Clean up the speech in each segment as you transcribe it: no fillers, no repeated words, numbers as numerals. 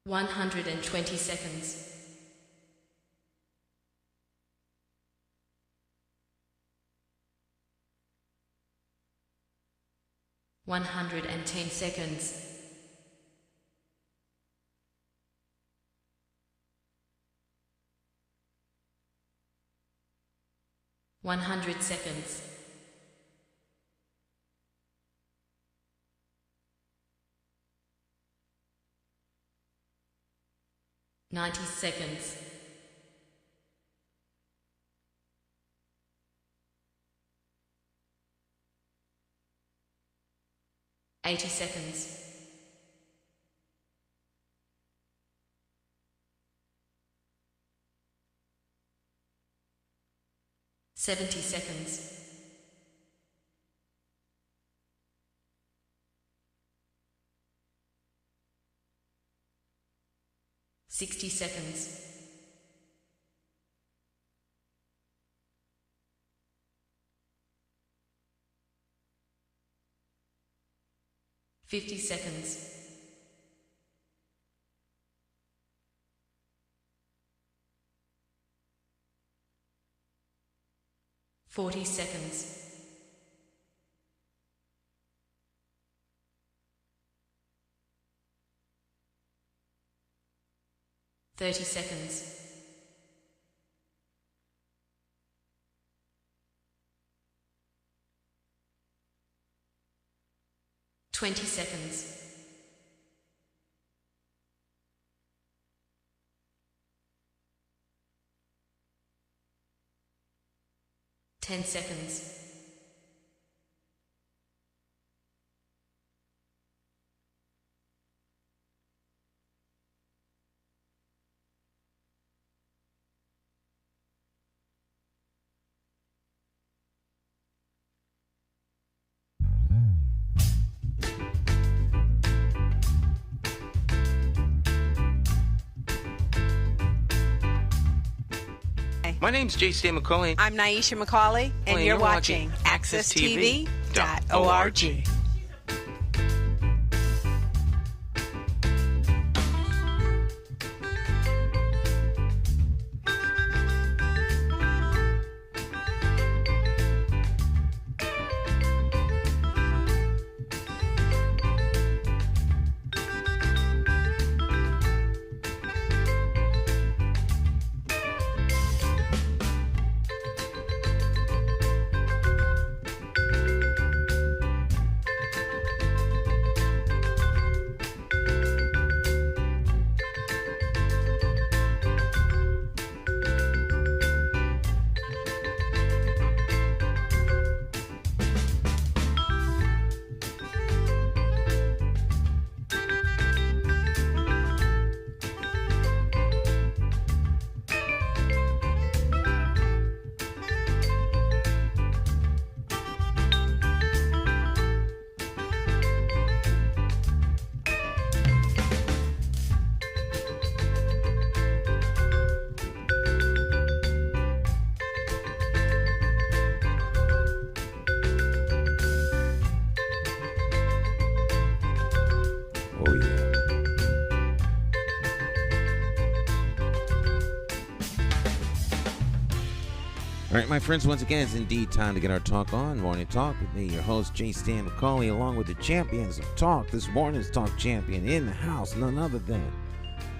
120 seconds. 110 seconds. 100 seconds. 90 seconds. 80 seconds. 70 seconds. 60 seconds. 50 seconds. 40 seconds. 30 seconds. 20 seconds. 10 seconds. 'Hi. My name's J.C. McCauley. I'm Naisha McCauley, and you're watching AccessTV.org. All right, my friends, once again, it's indeed time to get our talk on. Morning Talk with me, your host, J. Stan McCauley, along with the champions of talk. This morning's talk champion in the house, none other than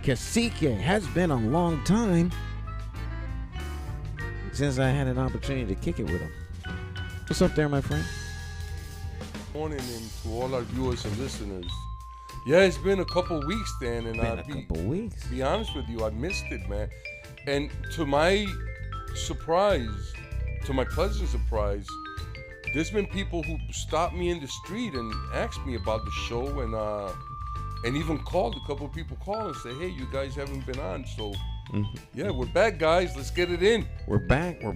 Cacique. Has been a long time since I had an opportunity to kick it with him. What's up there, my friend? Morning, and to all our viewers and listeners. Yeah, it's been a couple weeks, Dan, and be honest with you, I missed it, man. And to my surprise, to my pleasant surprise, there's been people who stopped me in the street and asked me about the show, and even called. A couple of people called and say, "Hey, you guys haven't been on." So, yeah, we're back, guys. Let's get it in. We're back. A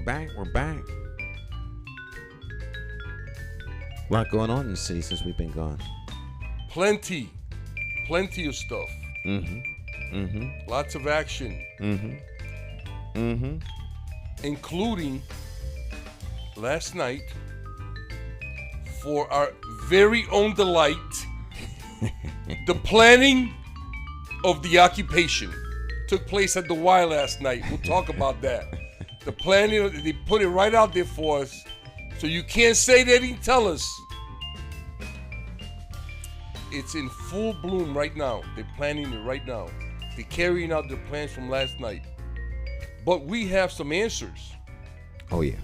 lot going on in the city since we've been gone. Plenty of stuff. Lots of action. Including last night, for our very own delight, the planning of the occupation took place at the Y last night. We'll talk about that. The planning, they put it right out there for us. So you can't say they didn't tell us. It's in full bloom right now. They're planning it right now. They're carrying out their plans from last night. But we have some answers. Oh, yeah.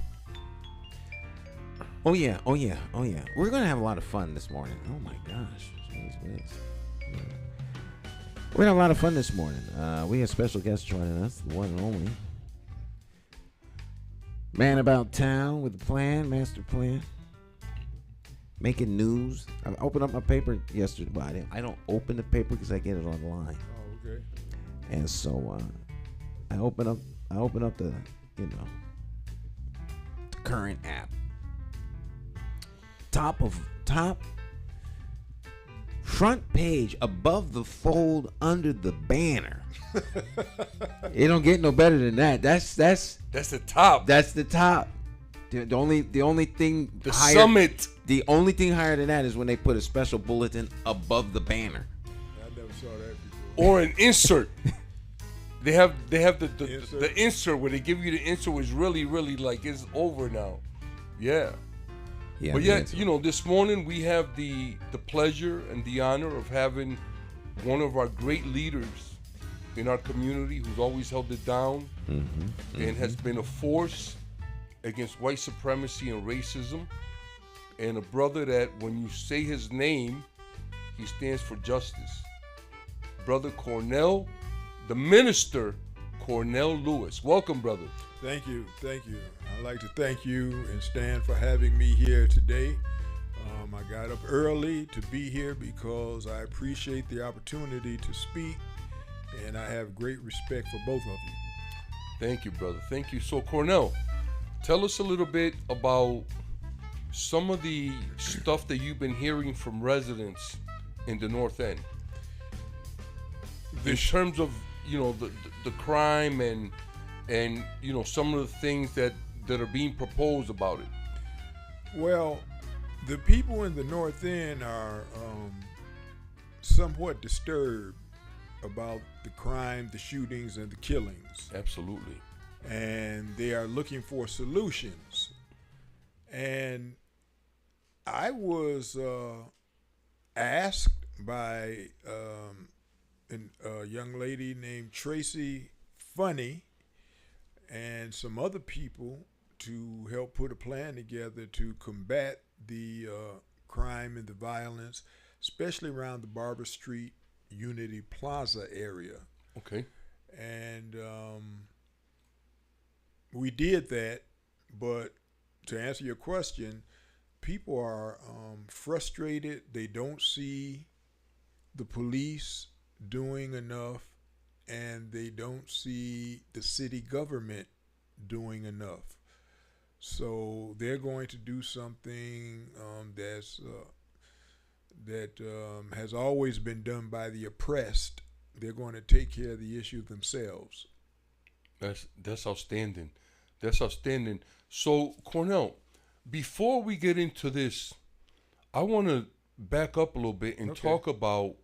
Oh, yeah. Oh, yeah. Oh, yeah. We're going to have a lot of fun this morning. Oh, my gosh. Jeez whiz. Yeah. We're going to have a lot of fun this morning. We have special guests joining us, the one and only man about town with a plan, master plan. Making news. I opened up my paper yesterday. Well, I don't open the paper because I get it online. Oh, okay. And so I open up the the current app. Top front page, above the fold, under the banner. It don't get no better than that. That's the top. That's the top. The only thing the higher, summit. The only thing higher than that is when they put a special bulletin above the banner. I never saw that before. Or an insert. They have the insert where they give you the insert, which really like it's over now. Yeah. Yeah. But yet, this morning we have the pleasure and the honor of having one of our great leaders in our community who's always held it down and has been a force against white supremacy and racism, and a brother that when you say his name, he stands for justice. Brother Cornell, the minister, Cornell Lewis. Welcome, brother. Thank you. I'd like to thank you and Stan for having me here today. I got up early to be here because I appreciate the opportunity to speak, and I have great respect for both of you. Thank you, brother. Thank you. So, Cornell, tell us a little bit about some of the stuff that you've been hearing from residents in the North End. In terms of, the crime and some of the things that are being proposed about it. Well, the people in the North End are somewhat disturbed about the crime, the shootings, and the killings. Absolutely. And they are looking for solutions. And I was asked by a young lady named Tracy Funny and some other people to help put a plan together to combat the crime and the violence, especially around the Barber Street Unity Plaza area. Okay. And we did that, but to answer your question, people are frustrated. They don't see the police doing enough, and they don't see the city government doing enough. So they're going to do something that has always been done by the oppressed. They're going to take care of the issue themselves. That's outstanding. That's outstanding. So, Cornell, before we get into this, I want to back up a little bit and talk about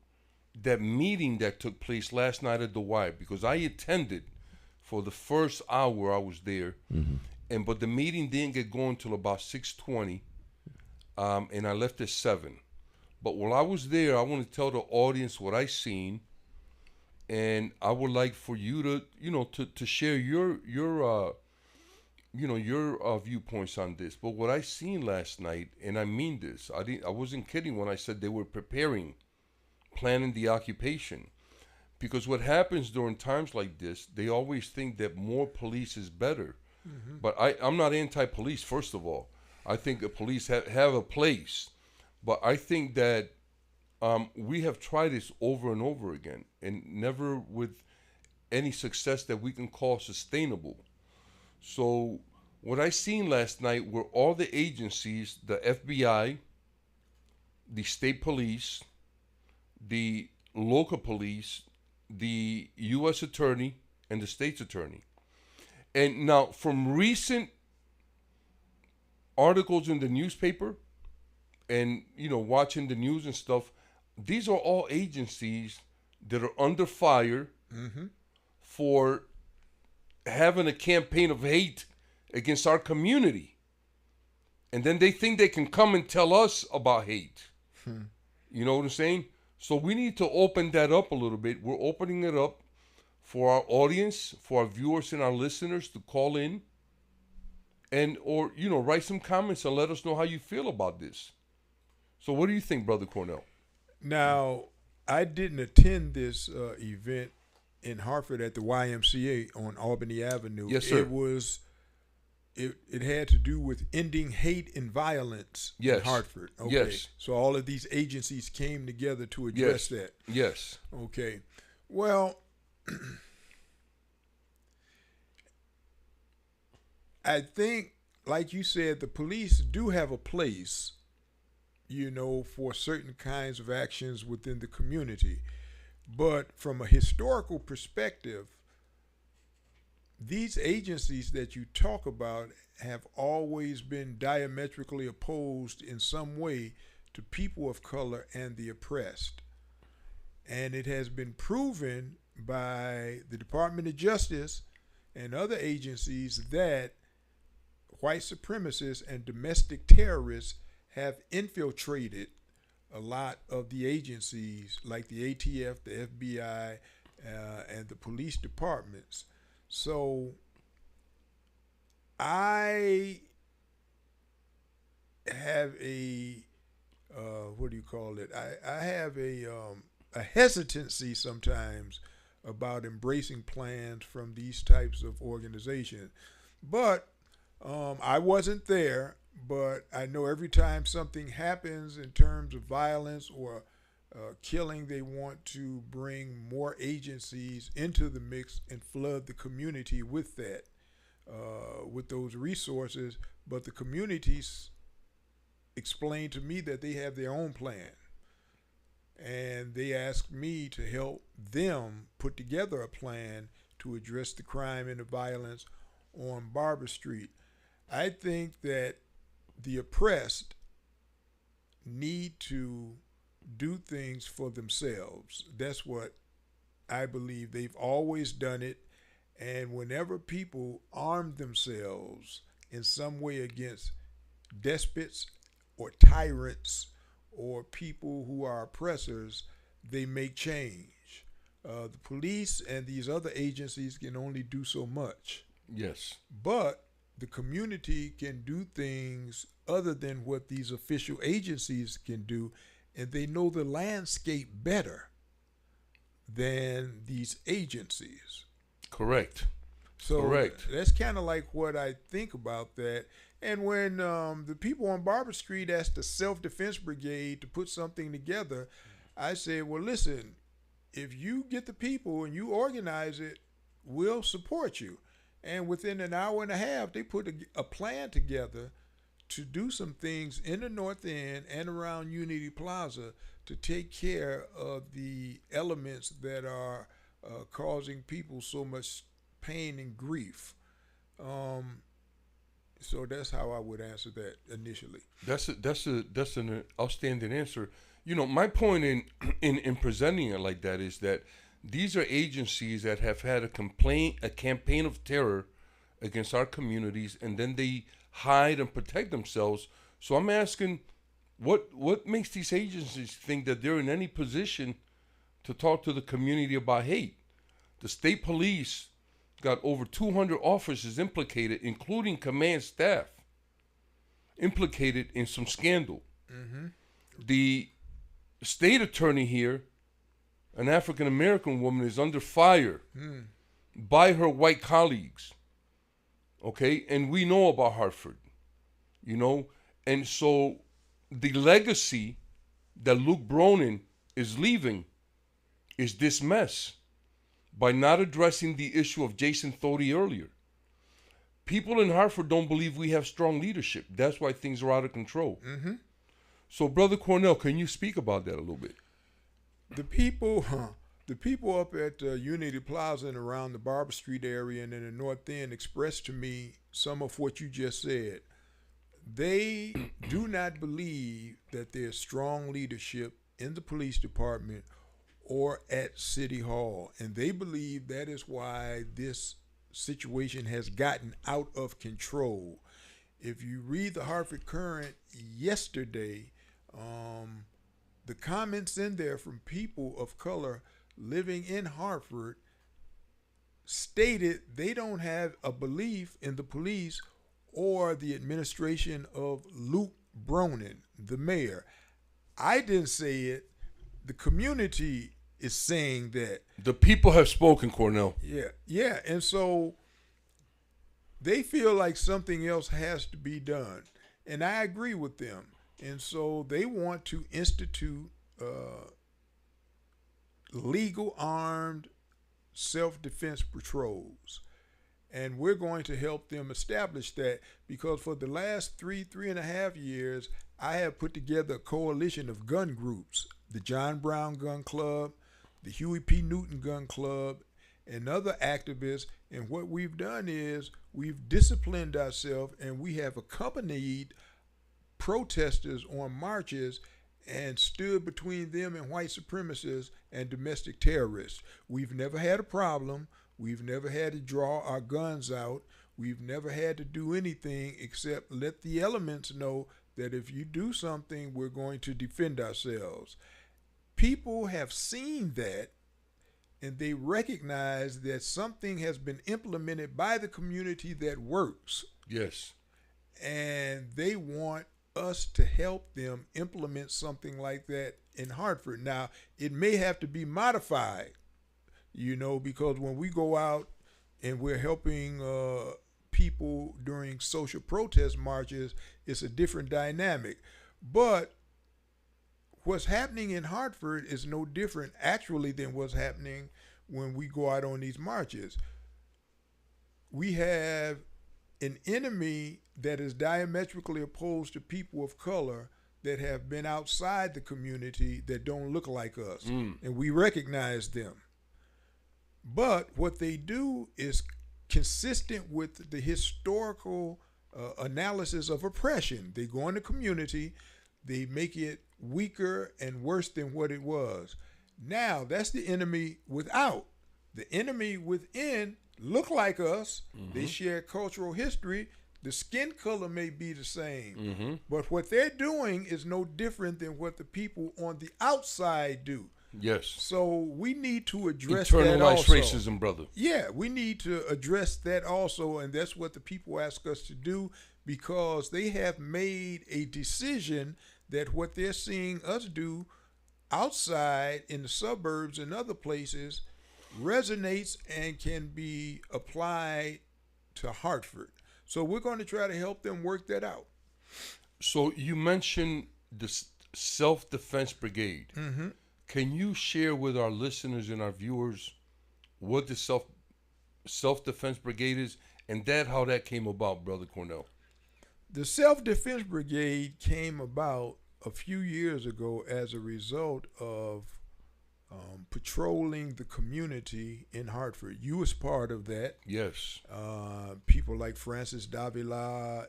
that meeting that took place last night at the Y, because I attended for the first hour I was there, but the meeting didn't get going till about 6:20, and I left at 7. But while I was there, I want to tell the audience what I seen, and I would like for you to to share your viewpoints on this. But what I seen last night, and I mean this, I wasn't kidding when I said they were planning the occupation, because what happens during times like this, they always think that more police is better. But I'm not anti-police. First of all, I think the police have a place, but I think that we have tried this over and over again, and never with any success that we can call sustainable. So what I seen last night were all the agencies, the FBI, the state police, the local police, the U.S. attorney, and the state's attorney. And now, from recent articles in the newspaper and, watching the news and stuff, these are all agencies that are under fire for having a campaign of hate against our community. And then they think they can come and tell us about hate. You know what I'm saying? So we need to open that up a little bit. We're opening it up for our audience, for our viewers and our listeners to call in and or write some comments and let us know how you feel about this. So what do you think, Brother Cornell? Now, I didn't attend this event in Hartford at the YMCA on Albany Avenue. Yes, sir. It had to do with ending hate and violence in Hartford. Okay. Yes. So all of these agencies came together to address that. Yes. Okay. Well, I think, like you said, the police do have a place, for certain kinds of actions within the community. But from a historical perspective, these agencies that you talk about have always been diametrically opposed in some way to people of color and the oppressed. And it has been proven by the Department of Justice and other agencies that white supremacists and domestic terrorists have infiltrated a lot of the agencies like the ATF, the FBI, and the police departments. So I have a I have a hesitancy sometimes about embracing plans from these types of organizations. But I wasn't there, but I know every time something happens in terms of violence or killing, they want to bring more agencies into the mix and flood the community with that, with those resources. But the communities explain to me that they have their own plan. And they asked me to help them put together a plan to address the crime and the violence on Barber Street. I think that the oppressed need to do things for themselves. That's what I believe. They've always done it. And whenever people arm themselves in some way against despots or tyrants or people who are oppressors, they make change. The police and these other agencies can only do so much. Yes. But the community can do things other than what these official agencies can do, and they know the landscape better than these agencies. Correct. So Correct. That's kind of like what I think about that. And when the people on Barber Street asked the Self-Defense Brigade to put something together, I said, well, listen, if you get the people and you organize it, we'll support you. And within an hour and a half, they put a plan together to do some things in the North End and around Unity Plaza to take care of the elements that are causing people so much pain and grief. So that's how I would answer that initially. That's an outstanding answer. My point in presenting it like that is that these are agencies that have had a campaign of terror against our communities, and then they hide and protect themselves. So I'm asking, what makes these agencies think that they're in any position to talk to the community about hate? The state police got over 200 officers implicated, including command staff, implicated in some scandal. Mm-hmm. The state attorney here, an African-American woman, is under fire by her white colleagues. Okay? And we know about Hartford, And so the legacy that Luke Bronin is leaving is this mess by not addressing the issue of Jason Thody earlier. People in Hartford don't believe we have strong leadership. That's why things are out of control. Mm-hmm. So, Brother Cornell, can you speak about that a little bit? The people up at Unity Plaza and around the Barber Street area and in the North End expressed to me some of what you just said. They do not believe that there's strong leadership in the police department or at City Hall. And they believe that is why this situation has gotten out of control. If you read the Hartford Courant yesterday, the comments in there from people of color living in Hartford stated they don't have a belief in the police or the administration of Luke Bronin, the mayor. I didn't say it. The community is saying that. The people have spoken, Cornell. Yeah. And so they feel like something else has to be done. And I agree with them. And so they want to institute legal armed self-defense patrols. And we're going to help them establish that, because for the last 3.5 years, I have put together a coalition of gun groups, the John Brown Gun Club, the Huey P. Newton Gun Club, and other activists. And what we've done is we've disciplined ourselves, and we have accompanied protesters on marches and stood between them and white supremacists and domestic terrorists. We've never had a problem. We've never had to draw our guns out. We've never had to do anything except let the elements know that if you do something, we're going to defend ourselves. People have seen that, and they recognize that something has been implemented by the community that works. Yes. And they want us to help them implement something like that in Hartford. Now, it may have to be modified, because when we go out and we're helping people during social protest marches, it's a different dynamic. But what's happening in Hartford is no different actually than what's happening when we go out on these marches. We have an enemy that is diametrically opposed to people of color that have been outside the community that don't look like us, and we recognize them. But what they do is consistent with the historical analysis of oppression. They go in the community, they make it weaker and worse than what it was. Now, that's the enemy without. The enemy within look like us. They share cultural history. The skin color may be the same, but what they're doing is no different than what the people on the outside do. Yes. So we need to address that also. Internalized racism, brother. Yeah, we need to address that also, and that's what the people ask us to do, because they have made a decision that what they're seeing us do outside in the suburbs and other places resonates and can be applied to Hartford. So we're going to try to help them work that out. So you mentioned the self-defense brigade. Can you share with our listeners and our viewers what the self-defense brigade is, and how that came about, Brother Cornell? The self-defense brigade came about a few years ago as a result of patrolling the community in Hartford. You was part of that. Yes. People like Francis Davila,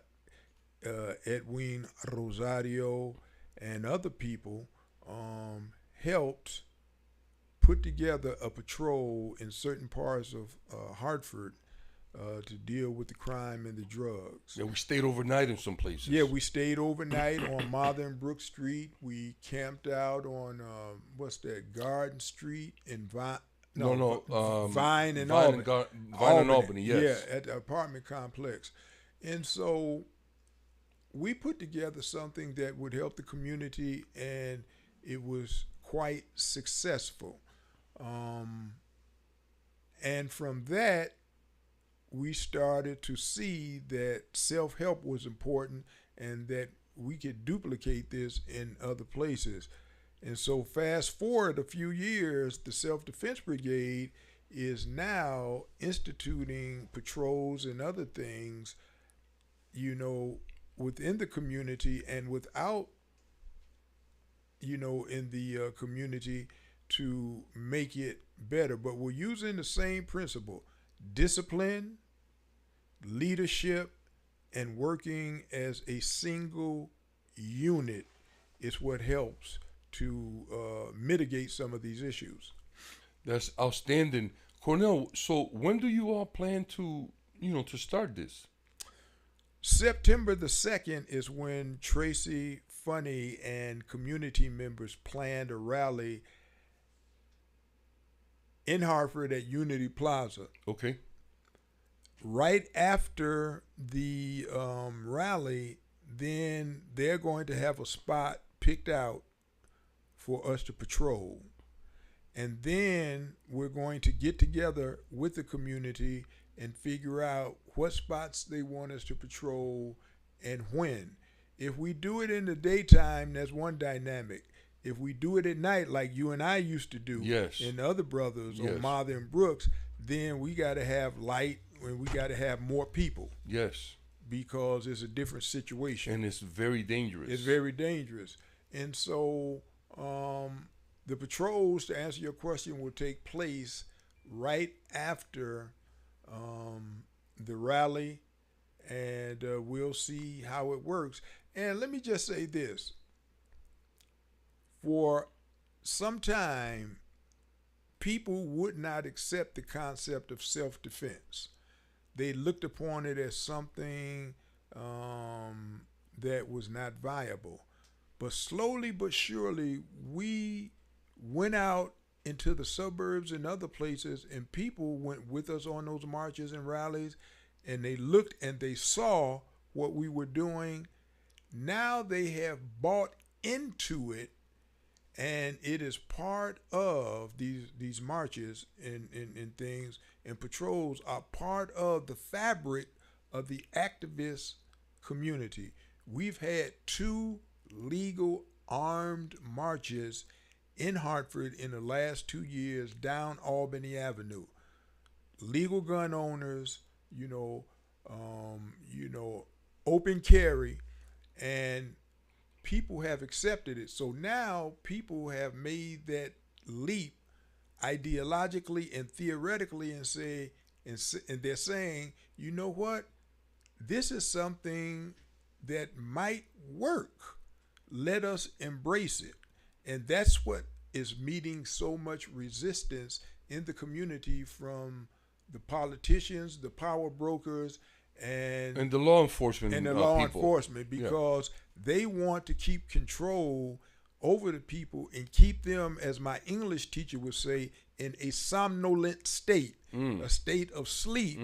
Edwin Rosario, and other people helped put together a patrol in certain parts of Hartford to deal with the crime and the drugs. Yeah, we stayed overnight in some places. Yeah, we stayed overnight on Martha and Brook Street. We camped out on Garden Street in Vine. Vine and Albany. Vine and Albany, yes. Yeah, at the apartment complex. And so we put together something that would help the community, and it was quite successful. And from that, we started to see that self-help was important and that we could duplicate this in other places. And so fast forward a few years, the Self-Defense Brigade is now instituting patrols and other things, within the community and without, in the community to make it better. But we're using the same principle: discipline, leadership, and working as a single unit is what helps to mitigate some of these issues. That's outstanding. Cornell, so when do you all plan to, to start this? September the 2nd is when Tracy Funny and community members planned a rally in Hartford at Unity Plaza. Okay. Right after the rally, then they're going to have a spot picked out for us to patrol. And then we're going to get together with the community and figure out what spots they want us to patrol and when. If we do it in the daytime, that's one dynamic. If we do it at night, like you and I used to do, yes, and the other brothers, yes, or Martha and Brooks, then we got to have light and we got to have more people. Yes. Because it's a different situation. And it's very dangerous. It's very dangerous. And so the patrols, to answer your question, will take place right after the rally, and we'll see how it works. And let me just say this. For some time, people would not accept the concept of self-defense. They looked upon it as something that was not viable. But slowly but surely, we went out into the suburbs and other places, and people went with us on those marches and rallies, and they looked and they saw what we were doing. Now they have bought into it, and it is part of these marches and things, and patrols are part of the fabric of the activist community. We've had 2 legal armed marches in Hartford in the last 2 years down Albany Avenue. Legal gun owners, open carry, and people have accepted it. So now people have made that leap ideologically and theoretically and they're saying, you know what? This is something that might work. Let us embrace it. And that's what is meeting so much resistance in the community from the politicians, the power brokers, and the law enforcement because they want to keep control over the people and keep them, as my English teacher would say, in a somnolent state, a state of sleep.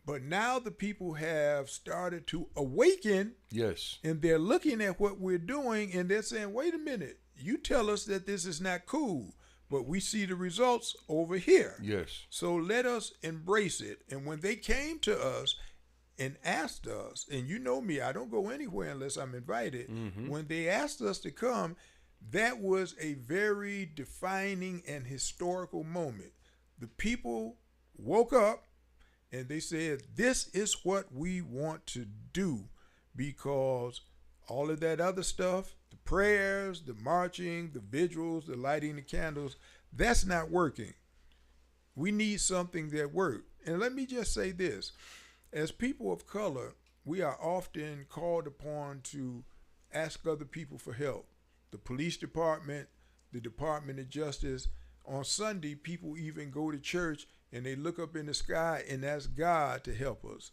But now the people have started to awaken. Yes. And they're looking at what we're doing and they're saying, wait a minute, you tell us that this is not cool, but we see the results over here. Yes. So let us embrace it. And when they came to us and asked us, and you know me, I don't go anywhere unless I'm invited. Mm-hmm. When they asked us to come, that was a very defining and historical moment. The people woke up and they said, this is what we want to do, because all of that other stuff, the prayers, the marching, the vigils, the lighting the candles, that's not working. We need something that works. And let me just say this. As people of color, we are often called upon to ask other people for help. The police department, the Department of Justice. On Sunday, people even go to church and they look up in the sky and ask God to help us.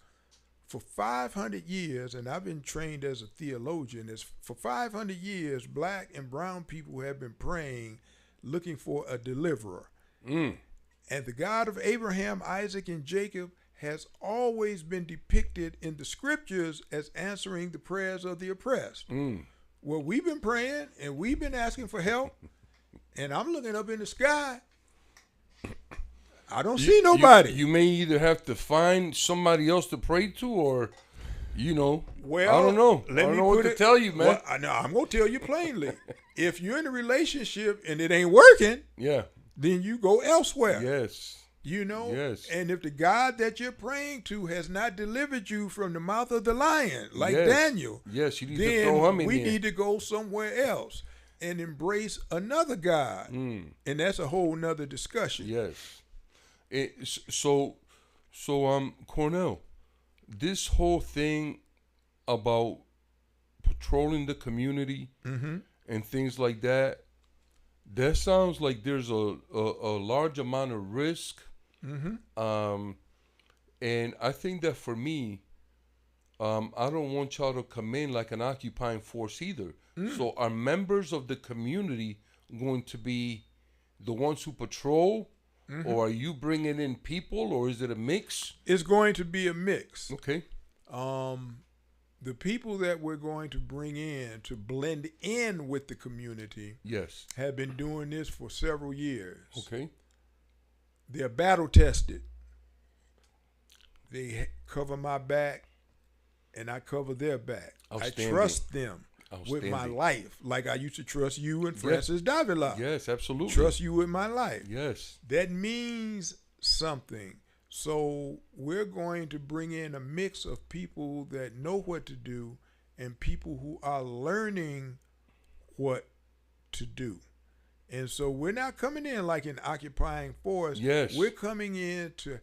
For 500 years, and I've been trained as a theologian, for 500 years, black and brown people have been praying, looking for a deliverer. And the God of Abraham, Isaac, and Jacob has always been depicted in the scriptures as answering the prayers of the oppressed. Well, we've been praying and we've been asking for help, and I'm looking up in the sky. I don't see nobody. You may either have to find somebody else to pray to, or, well, I don't know. I don't know what to tell you, man. Well, I'm going to tell you plainly. If you're in a relationship and it ain't working, then you go elsewhere. Yes. Yes. And if the God that you're praying to has not delivered you from the mouth of the lion, like Daniel, you need to throw him in we need to go somewhere else and embrace another God. And that's a whole nother discussion. Yes. So, Cornell, this whole thing about patrolling the community and things like that, that sounds like there's a large amount of risk. And I think that for me, I don't want y'all to come in like an occupying force either. So are members of the community going to be the ones who patrol, or are you bringing in people, or is it a mix? It's going to be a mix. Okay. The people that we're going to bring in to blend in with the community, yes, have been doing this for several years. Okay. They're battle tested. They cover my back, and I cover their back. I trust them with my life, like I used to trust you and Francis Davila. Yes, absolutely. Trust you with my life. Yes. That means something. So we're going to bring in a mix of people that know what to do and people who are learning what to do. And so we're not coming in like an occupying force. Yes. We're coming in to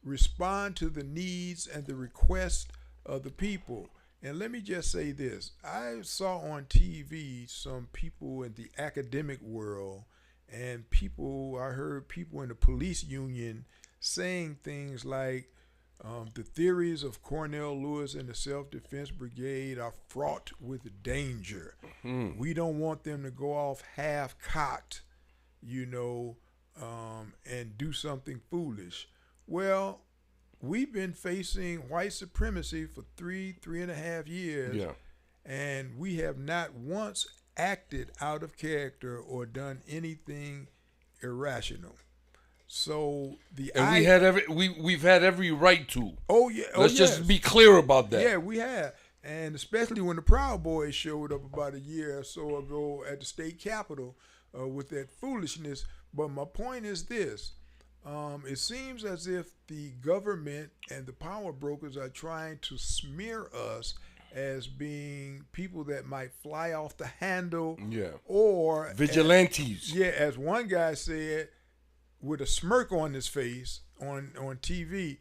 respond to the needs and the requests of the people. And let me just say this. I saw on TV some people in the academic world and I heard people in the police union saying things like the theories of Cornell Lewis and the Self-Defense Brigade are fraught with danger. We don't want them to go off half-cocked, and do something foolish. Well, we've been facing white supremacy for 3.5 years, and we have not once acted out of character or done anything irrational. So we've had every right to. Oh yeah. Let's just be clear about that. Yeah, we have, and especially when the Proud Boys showed up about a year or so ago at the state capitol with that foolishness. But my point is this: it seems as if the government and the power brokers are trying to smear us as being people that might fly off the handle, or vigilantes. As one guy said, with a smirk on his face on TV,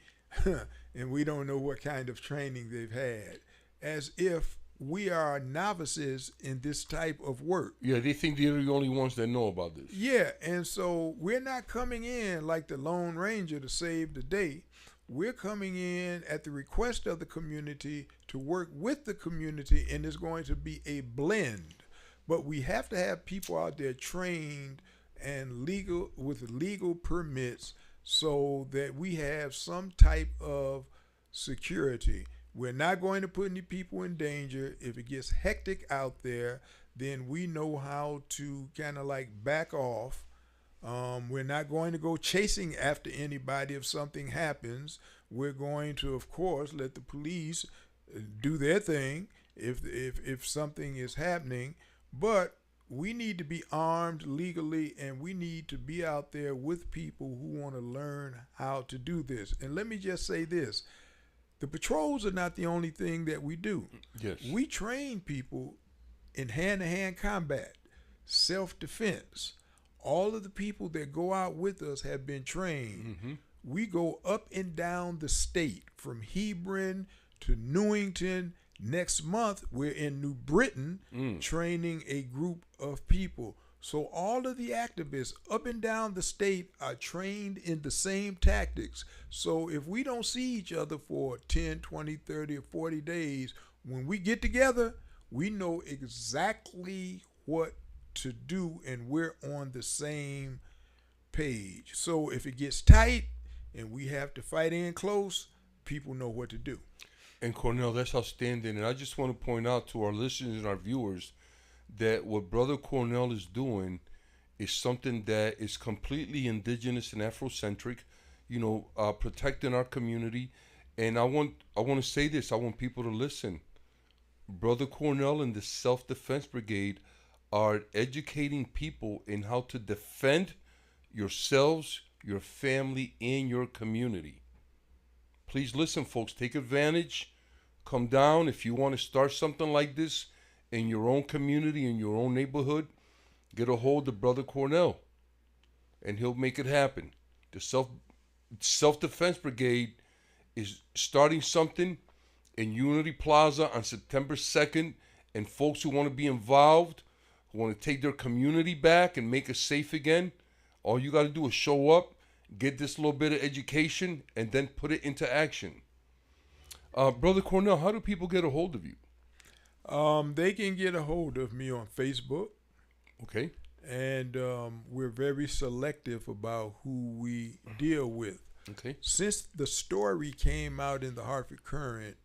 and we don't know what kind of training they've had, as if we are novices in this type of work. Yeah, they think they're the only ones that know about this. Yeah, and so we're not coming in like the Lone Ranger to save the day. We're coming in at the request of the community to work with the community, and it's going to be a blend. But we have to have people out there trained and legal permits so that we have some type of security. We're not going to put any people in danger. If it gets hectic out there, then we know how to kind of like back off. We're not going to go chasing after anybody if something happens. We're going to, of course, let the police do their thing if something is happening. But we need to be armed legally, and we need to be out there with people who want to learn how to do this. And let me just say this. The patrols are not the only thing that we do. Yes. We train people in hand-to-hand combat, self-defense. All of the people that go out with us have been trained. Mm-hmm. We go up and down the state, from Hebron to Newington. Next month, we're in New Britain training a group of people. So all of the activists up and down the state are trained in the same tactics. So if we don't see each other for 10, 20, 30, or 40 days, when we get together, we know exactly what to do, and we're on the same page. So if it gets tight and we have to fight in close, people know what to do. And Cornell, that's outstanding. And I just want to point out to our listeners and our viewers that what Brother Cornell is doing is something that is completely indigenous and Afrocentric, protecting our community. And I want to say this. I want people to listen. Brother Cornell and the Self-Defense Brigade are educating people in how to defend yourselves, your family, and your community. Please listen, folks. Take advantage. Come down. If you want to start something like this in your own community, in your own neighborhood, get a hold of Brother Cornell, and he'll make it happen. The Self-Defense Brigade is starting something in Unity Plaza on September 2nd, and folks who want to be involved, who want to take their community back and make it safe again, all you got to do is show up, get this little bit of education, and then put it into action. Brother Cornell, how do people get a hold of you? They can get a hold of me on Facebook. Okay. And we're very selective about who we deal with. Okay. Since the story came out in the Hartford Courant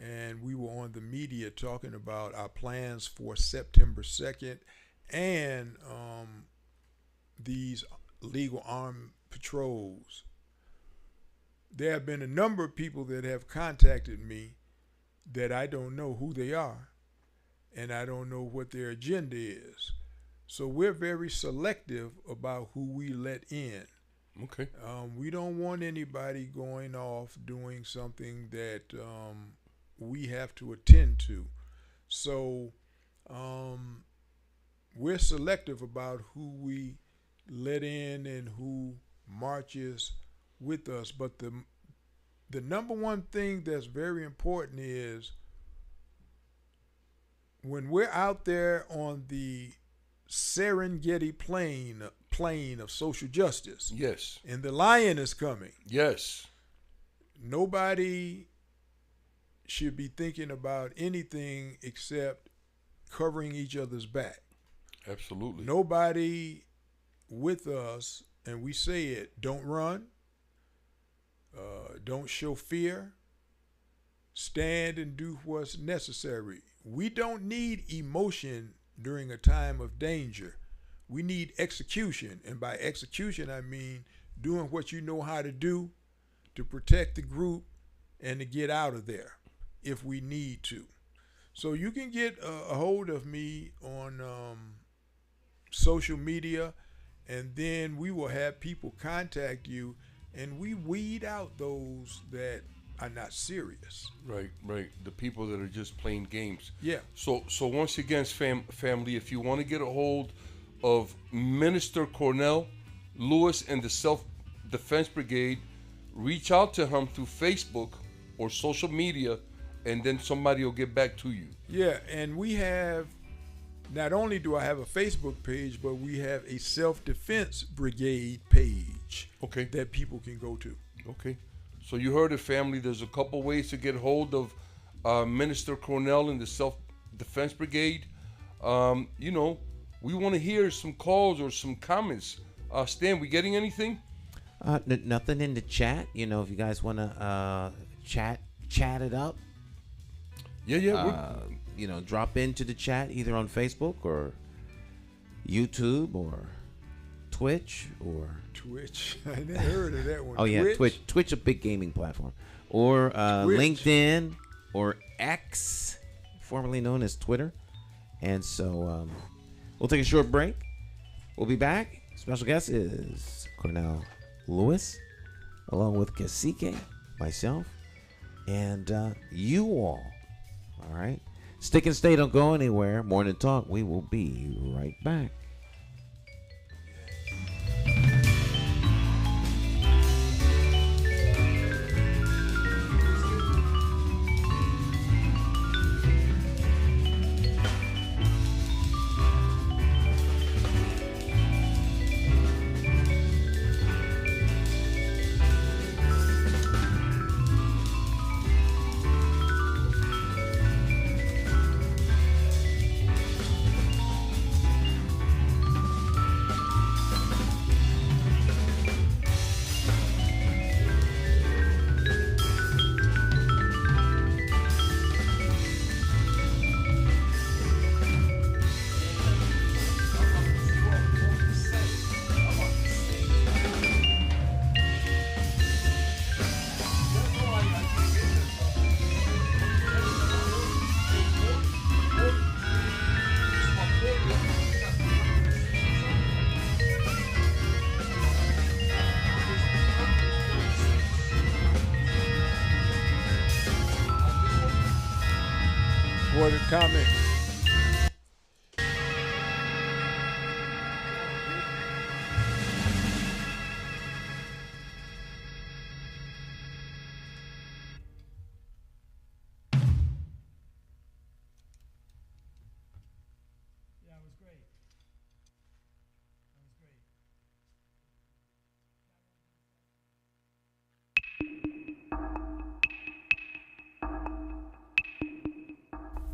and we were on the media talking about our plans for September 2nd and these legal armed patrols, there have been a number of people that have contacted me that I don't know who they are and I don't know what their agenda is. So we're very selective about who we let in. Okay. We don't want anybody going off doing something that we have to attend to. So we're selective about who we let in and who marches with us. But the number one thing that's very important is when we're out there on the Serengeti plain of social justice. Yes. And the lion is coming. Yes. Nobody should be thinking about anything except covering each other's back. Absolutely. Nobody with us, and we say it, don't run, don't show fear, stand and do what's necessary. We don't need emotion during a time of danger. We need execution. And by execution, I mean doing what you know how to do to protect the group and to get out of there if we need to. So you can get a hold of me on social media, and then we will have people contact you, and we weed out those that are not serious. Right. The people that are just playing games. Yeah. So once again, family, if you want to get a hold of Minister Cornell Lewis and the Self-Defense Brigade, reach out to him through Facebook or social media, and then somebody will get back to you. Yeah, and we have, not only do I have a Facebook page, but we have a Self-Defense Brigade page. Okay. That people can go to. Okay. So you heard it, family. There's a couple ways to get hold of Minister Cornell and the Self-Defense Brigade. We want to hear some calls or some comments. Stan, we getting anything? Nothing in the chat. If you guys want to chat it up. Yeah. Drop into the chat either on Facebook or YouTube or Twitch or Twitch. I never heard of that one. Oh yeah, Twitch, a big gaming platform, or LinkedIn or X, formerly known as Twitter. And so we'll take a short break. We'll be back. Special guest is Cornell Lewis, along with Cacique, myself, and you all. All right, stick and stay. Don't go anywhere. Morning Talk. We will be right back. What a comment. Yeah, it was great.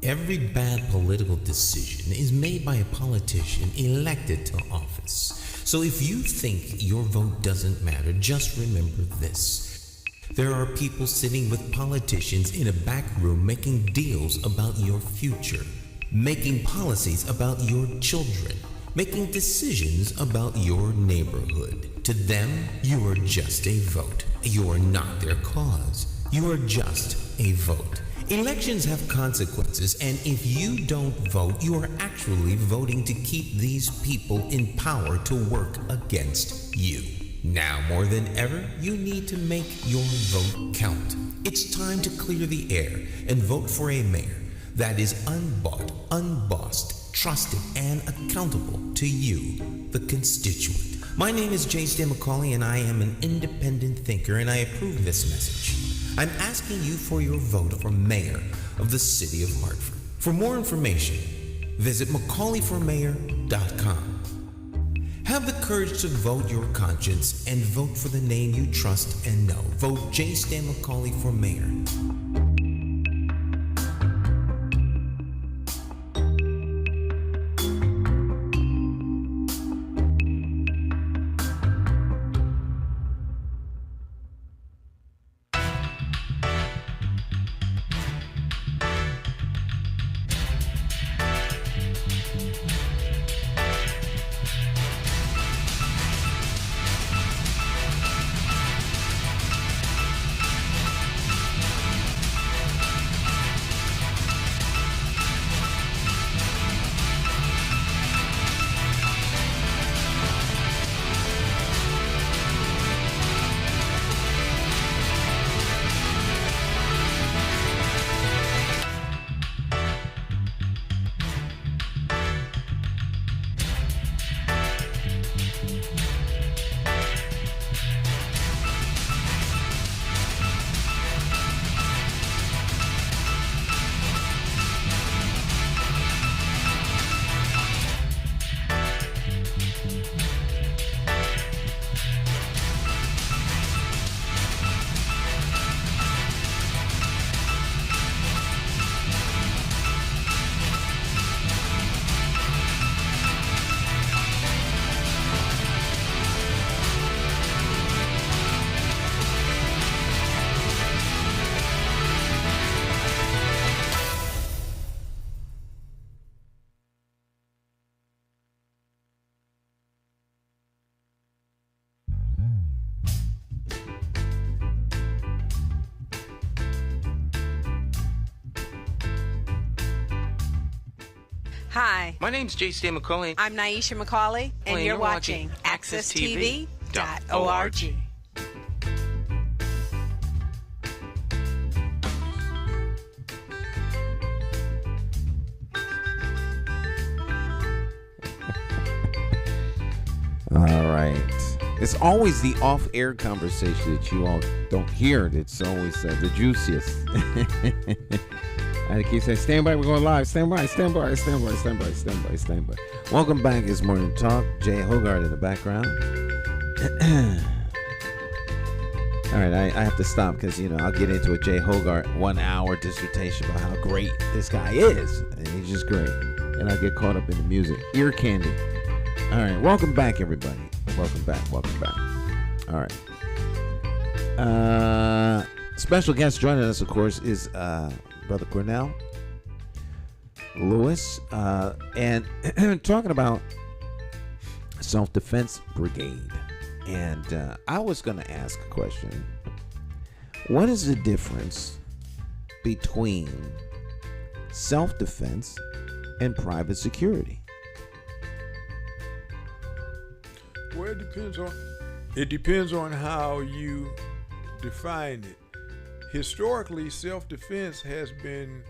Every bad political decision is made by a politician elected to office. So if you think your vote doesn't matter, just remember this. There are people sitting with politicians in a back room making deals about your future, making policies about your children, making decisions about your neighborhood. To them, you are just a vote. You are not their cause. You are just a vote. Elections have consequences, and if you don't vote, you are actually voting to keep these people in power to work against you. Now more than ever, you need to make your vote count. It's time to clear the air and vote for a mayor that is unbought, unbossed, trusted, and accountable to you, the constituent. My name is J. Stan McCauley, and I am an independent thinker, and I approve this message. I'm asking you for your vote for mayor of the city of Hartford. For more information, visit McCauleyformayor.com. Have the courage to vote your conscience and vote for the name you trust and know. Vote J. Stan McCauley for mayor. Hi, My name's J. Stan McCauley. I'm Naisha McCauley, and you're watching AccessTV.org. All right. It's always the off-air conversation that you all don't hear. It's always the juiciest. I keep saying, stand by, we're going live. Stand by, stand by, stand by, stand by, stand by, stand by. Welcome back. It's Morning Talk. Jay Hogarth in the background. All right, I have to stop because, I'll get into a Jay Hogarth 1 hour dissertation about how great this guy is. And he's just great. And I get caught up in the music. Ear candy. All right, welcome back, everybody. Welcome back, welcome back. All right. Special guest joining us, of course, is Brother Cornell Lewis, and talking about self-defense brigade. And I was going to ask a question. What is the difference between self-defense and private security? Well, it depends on how you define it. Historically, self-defense has been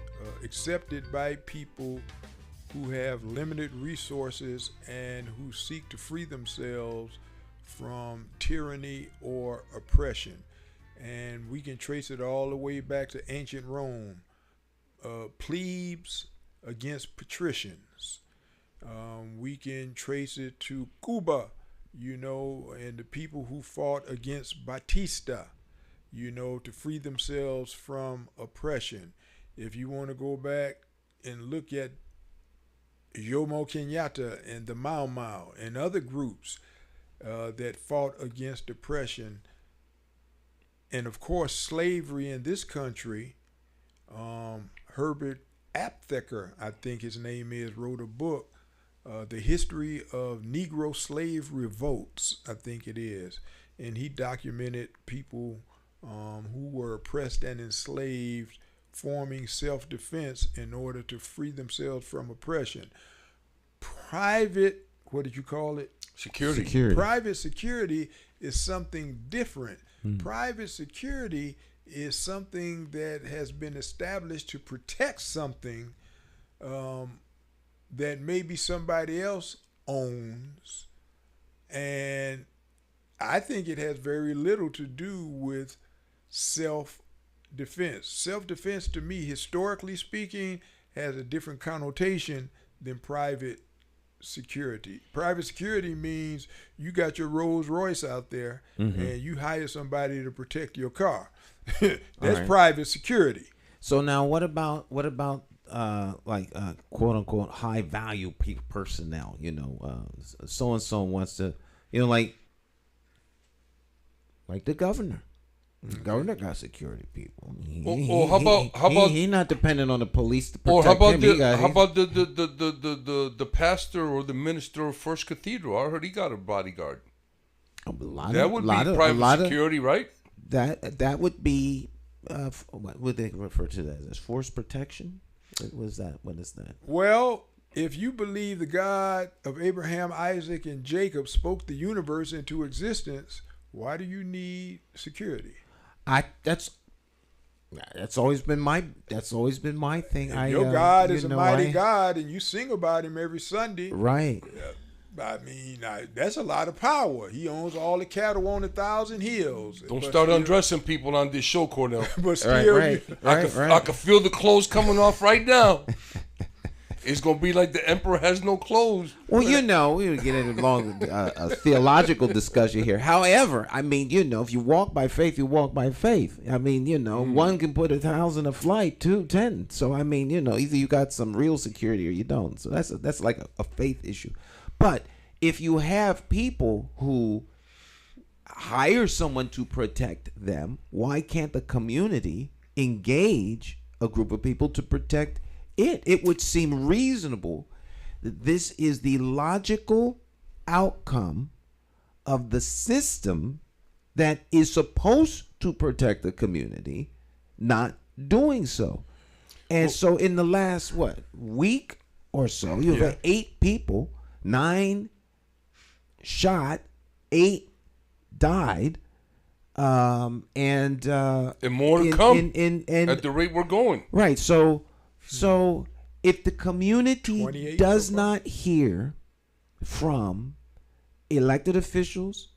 accepted by people who have limited resources and who seek to free themselves from tyranny or oppression. And we can trace it all the way back to ancient Rome. Plebes against patricians. We can trace it to Cuba, and the people who fought against Batista, to free themselves from oppression. If you want to go back and look at Jomo Kenyatta and the Mau Mau and other groups that fought against oppression, and of course slavery in this country, Herbert Aptheker, I think his name is, wrote a book, The History of Negro Slave Revolts, I think it is. And he documented people who were oppressed and enslaved forming self-defense in order to free themselves from oppression. Private, what did you call it? Security. Private security is something different. Private security is something that has been established to protect something that maybe somebody else owns. And I think it has very little to do with self-defense. Self-defense, to me, historically speaking, has a different connotation than private security. Private security means you got your Rolls Royce out there and you hire somebody to protect your car. That's private security. So now what about quote unquote high value personnel, so and so wants to, like the governor. The governor got security people. How about he's not dependent on the police to protect or how about him. the pastor or the minister of First Cathedral? I heard he got a bodyguard. That would be private security, right? That would be what would they refer to that as force protection? What is that? Well, if you believe the God of Abraham, Isaac, and Jacob spoke the universe into existence, why do you need security? That's always been my thing. Your God is a mighty God, and you sing about him every Sunday. Right. I mean, that's a lot of power. He owns all the cattle on 1,000 hills. Don't start undressing people on this show, Cornell. But still, I can feel the clothes coming off right now. It's going to be like the emperor has no clothes. Well, we would get into a theological discussion here. However, I mean, if you walk by faith, you walk by faith. I mean, one can put 1,000 a flight, 2, 10. So, I mean, either you got some real security or you don't. So that's like a faith issue. But if you have people who hire someone to protect them, why can't the community engage a group of people to protect it? It would seem reasonable that this is the logical outcome of the system that is supposed to protect the community not doing so. And so in the last week or so, you've had 8 people, 9 shot, 8 died, and more to come at the rate we're going. Right. So if the community does not hear from elected officials,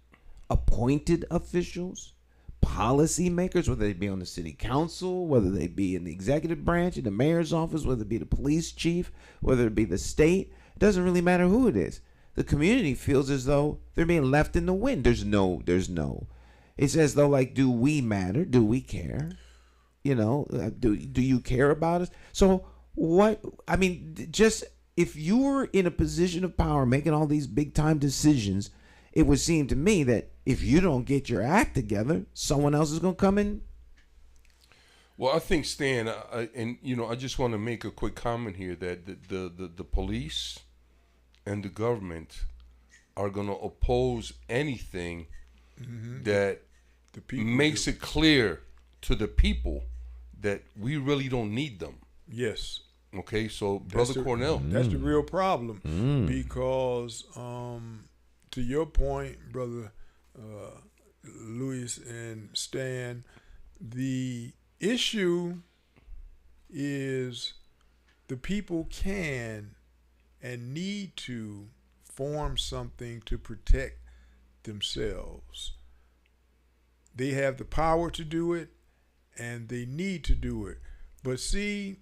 appointed officials, policymakers, whether they be on the city council, whether they be in the executive branch, in the mayor's office, whether it be the police chief, whether it be the state, it doesn't really matter who it is. The community feels as though they're being left in the wind. There's no. It's as though do we matter? Do we care? Do you care about us? So just if you were in a position of power making all these big time decisions, it would seem to me that if you don't get your act together, someone else is going to come in. Well, I think, Stan, I just want to make a quick comment here that the police and the government are going to oppose anything that makes it clear to the people that we really don't need them. Yes. Okay, so Brother Cornell. That's the real problem because, to your point, Brother Luis and Stan, the issue is the people can and need to form something to protect themselves. They have the power to do it and they need to do it. But see,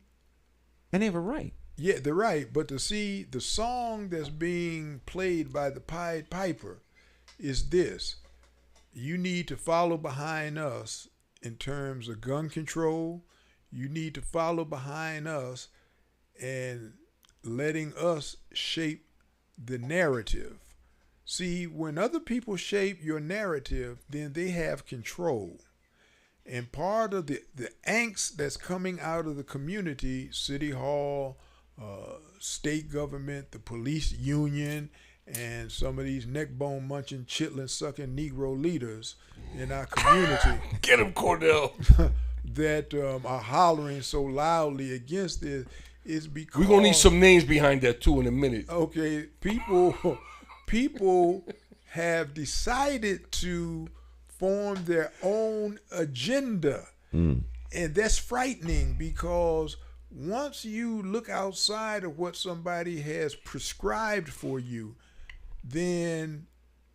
and they have a right. Yeah, they're right. But to see the song that's being played by the Pied Piper is this: you need to follow behind us in terms of gun control. You need to follow behind us and letting us shape the narrative. See, when other people shape your narrative, then they have control. And part of the angst that's coming out of the community, City Hall, state government, the police union, and some of these neck bone munching, chitlin sucking Negro leaders in our community. Get him, Cordell. That are hollering so loudly against this is because we're gonna need some names behind that too in a minute. Okay, people have decided to form their own agenda, and that's frightening because once you look outside of what somebody has prescribed for you, then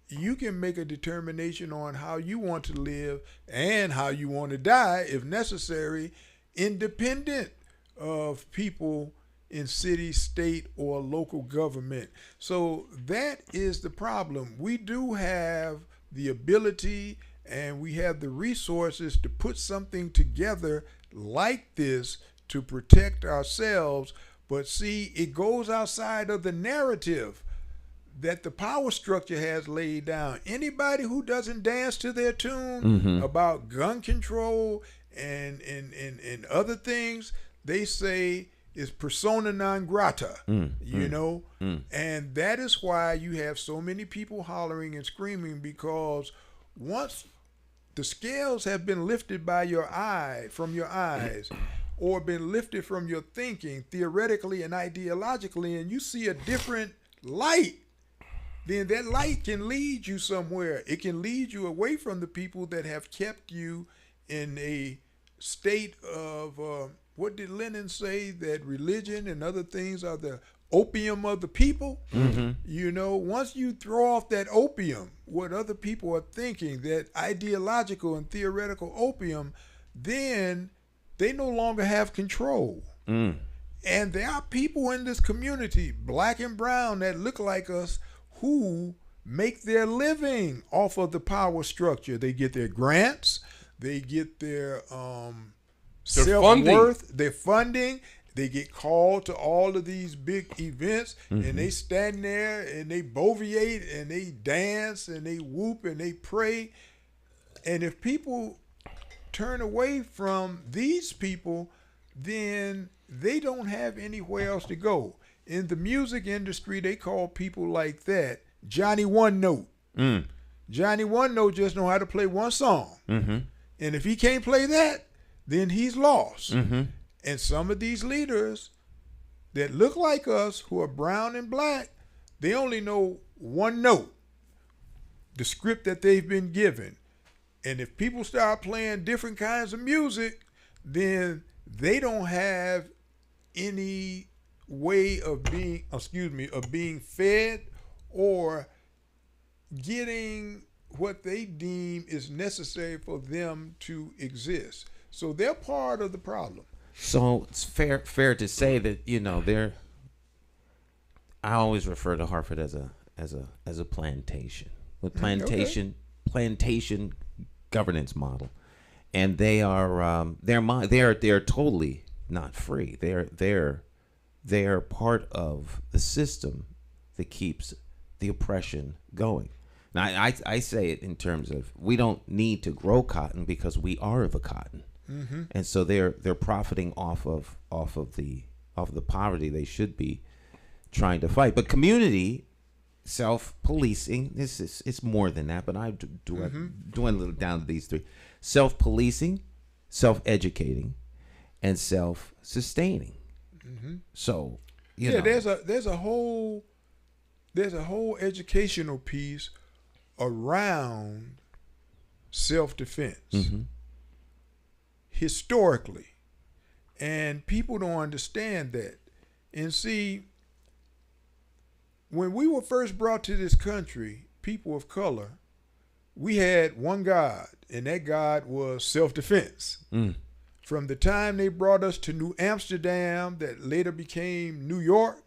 you can make a determination on how you want to live and how you want to die, if necessary, independent of people in city, state, or local government. So that is the problem. We do have the ability and we have the resources to put something together like this to protect ourselves. But see, it goes outside of the narrative that the power structure has laid down. Anybody who doesn't dance to their tune about gun control and other things, they say is persona non grata, you know? And that is why you have so many people hollering and screaming, because once the scales have been lifted from your eyes, or been lifted from your thinking theoretically and ideologically, and you see a different light, then that light can lead you somewhere. It can lead you away from the people that have kept you in a state of, what did Lenin say, that religion and other things are the opium of the people? You know, once you throw off that opium, what other people are thinking, that ideological and theoretical opium, then they no longer have control. And there are people in this community, black and brown, that look like us, who make their living off of the power structure. They get their grants, they get their self-worth, their funding. They get called to all of these big events, and they stand there and they boviate and they dance and they whoop and they pray. And if people turn away from these people, then they don't have anywhere else to go. In the music industry, they call people like that Johnny One Note. Johnny One Note just know how to play one song. And if he can't play that, then he's lost. And some of these leaders that look like us, who are brown and black, they only know one note, the script that they've been given. And if people start playing different kinds of music, then they don't have any way of being fed or getting what they deem is necessary for them to exist. So they're part of the problem. So it's fair to say that, you know, I always refer to Hartford as a plantation, with plantation governance model, and they are they're totally not free. They're part of the system that keeps the oppression going. Now, I say it in terms of, we don't need to grow cotton because we are the cotton, and so they're profiting off of the poverty they should be trying to fight. But community self-policing, it's more than that. But I dwindle it down to these three: self-policing, self-educating, and self-sustaining. So you know, there's a whole educational piece around self-defense historically, and people don't understand that. And see, when we were first brought to this country, people of color, we had one God, and that God was self-defense. From the time they brought us to New Amsterdam, that later became New York,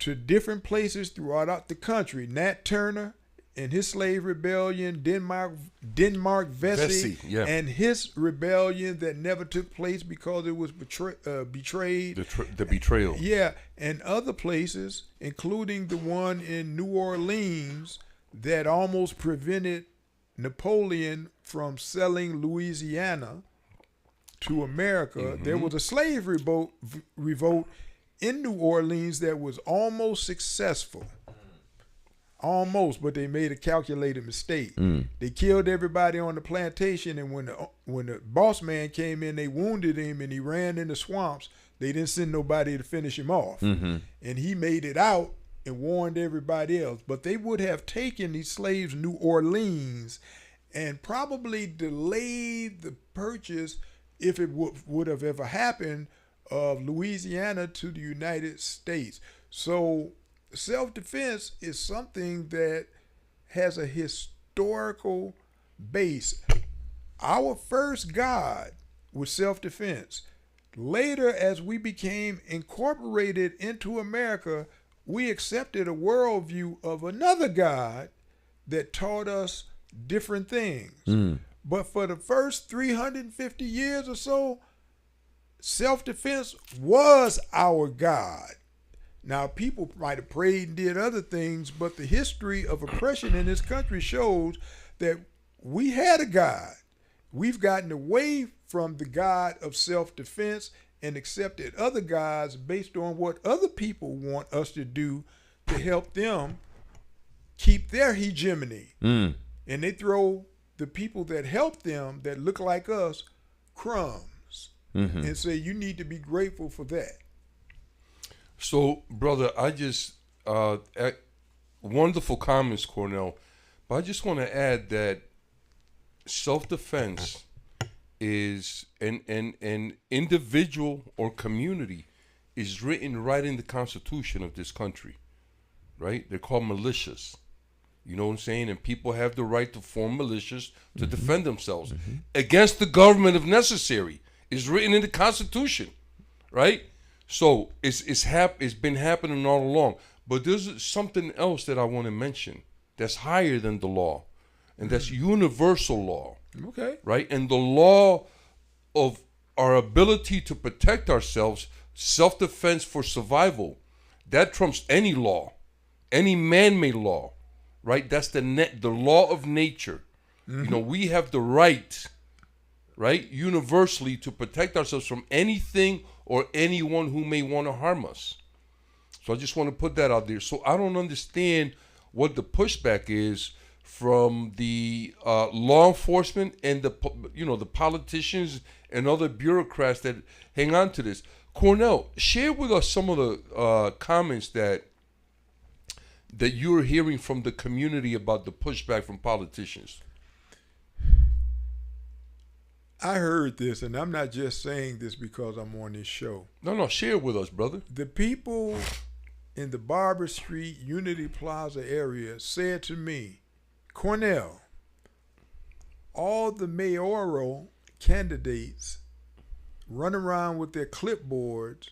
to different places throughout the country, Nat Turner and his slave rebellion, Denmark Vesey, yeah. and his rebellion that never took place because it was betrayed. The betrayal. Yeah, and other places, including the one in New Orleans that almost prevented Napoleon from selling Louisiana to America. Mm-hmm. There was a slave revolt in New Orleans that was almost successful. Almost, but they made a calculated mistake. They killed everybody on the plantation, and when the boss man came in, they wounded him, and he ran in the swamps. They didn't send nobody to finish him off. Mm-hmm. And he made it out and warned everybody else. But they would have taken these slaves to New Orleans and probably delayed the purchase, if it would have ever happened, of Louisiana to the United States. So self-defense is something that has a historical base. Our first God was self-defense. Later, as we became incorporated into America, we accepted a worldview of another God that taught us different things. But for the first 350 years or so, self-defense was our God. Now, people might have prayed and did other things, but the history of oppression in this country shows that we had a God. We've gotten away from the God of self-defense and accepted other gods based on what other people want us to do to help them keep their hegemony. And they throw the people that help them, that look like us, crumbs and say, you need to be grateful for that. So, brother, I just wonderful comments, Cornell. But I just want to add that self-defense is an individual or community is written right in the Constitution of this country, right? They're called militias. You know what I'm saying? And people have the right to form militias to defend themselves against the government if necessary. It's written in the Constitution, right? So it's been happening all along. But there's something else that I want to mention that's higher than the law, and that's universal law. Okay. Right? And the law of our ability to protect ourselves, self-defense for survival, that trumps any law, any man-made law, right? That's the law of nature. You know, we have the right, right, universally to protect ourselves from anything or anyone who may want to harm us. So I just want to put that out there. So I don't understand what the pushback is from the law enforcement and the politicians and other bureaucrats that hang on to this. Cornell, share with us some of the comments that you're hearing from the community about the pushback from politicians. I heard this, and I'm not just saying this because I'm on this show. No, share it with us, brother. The people in the Barber Street, Unity Plaza area said to me, Cornell, all the mayoral candidates run around with their clipboards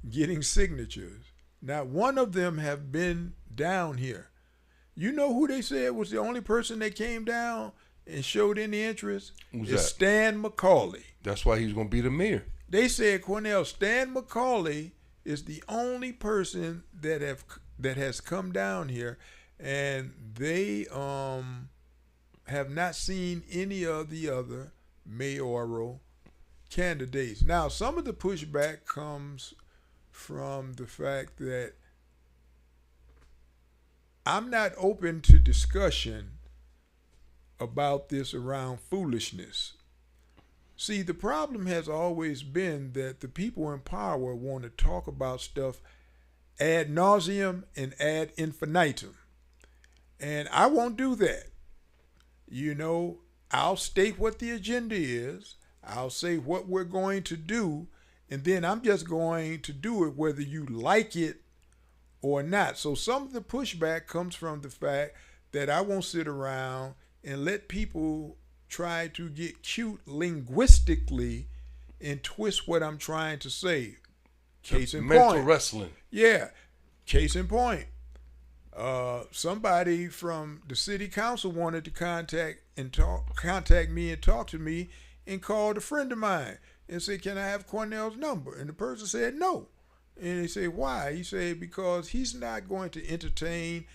getting signatures. Not one of them have been down here. You know who they said was the only person that came down and showed any interest? Who's is that? Stan McCauley. That's why he's going to be the mayor. They said, Cornell, Stan McCauley is the only person that has come down here, and they have not seen any of the other mayoral candidates. Now, some of the pushback comes from the fact that I'm not open to discussion about this around foolishness. See, the problem has always been that the people in power want to talk about stuff ad nauseum and ad infinitum. And I won't do that. You know, I'll state what the agenda is. I'll say what we're going to do. And then I'm just going to do it whether you like it or not. So some of the pushback comes from the fact that I won't sit around and let people try to get cute linguistically and twist what I'm trying to say. Case in point. Mental wrestling. Yeah. Case in point. Somebody from the city council wanted to contact me and talk to me, and called a friend of mine and said, "Can I have Cornell's number?" And the person said no. And they said, "Why?" He said, "Because he's not going to entertain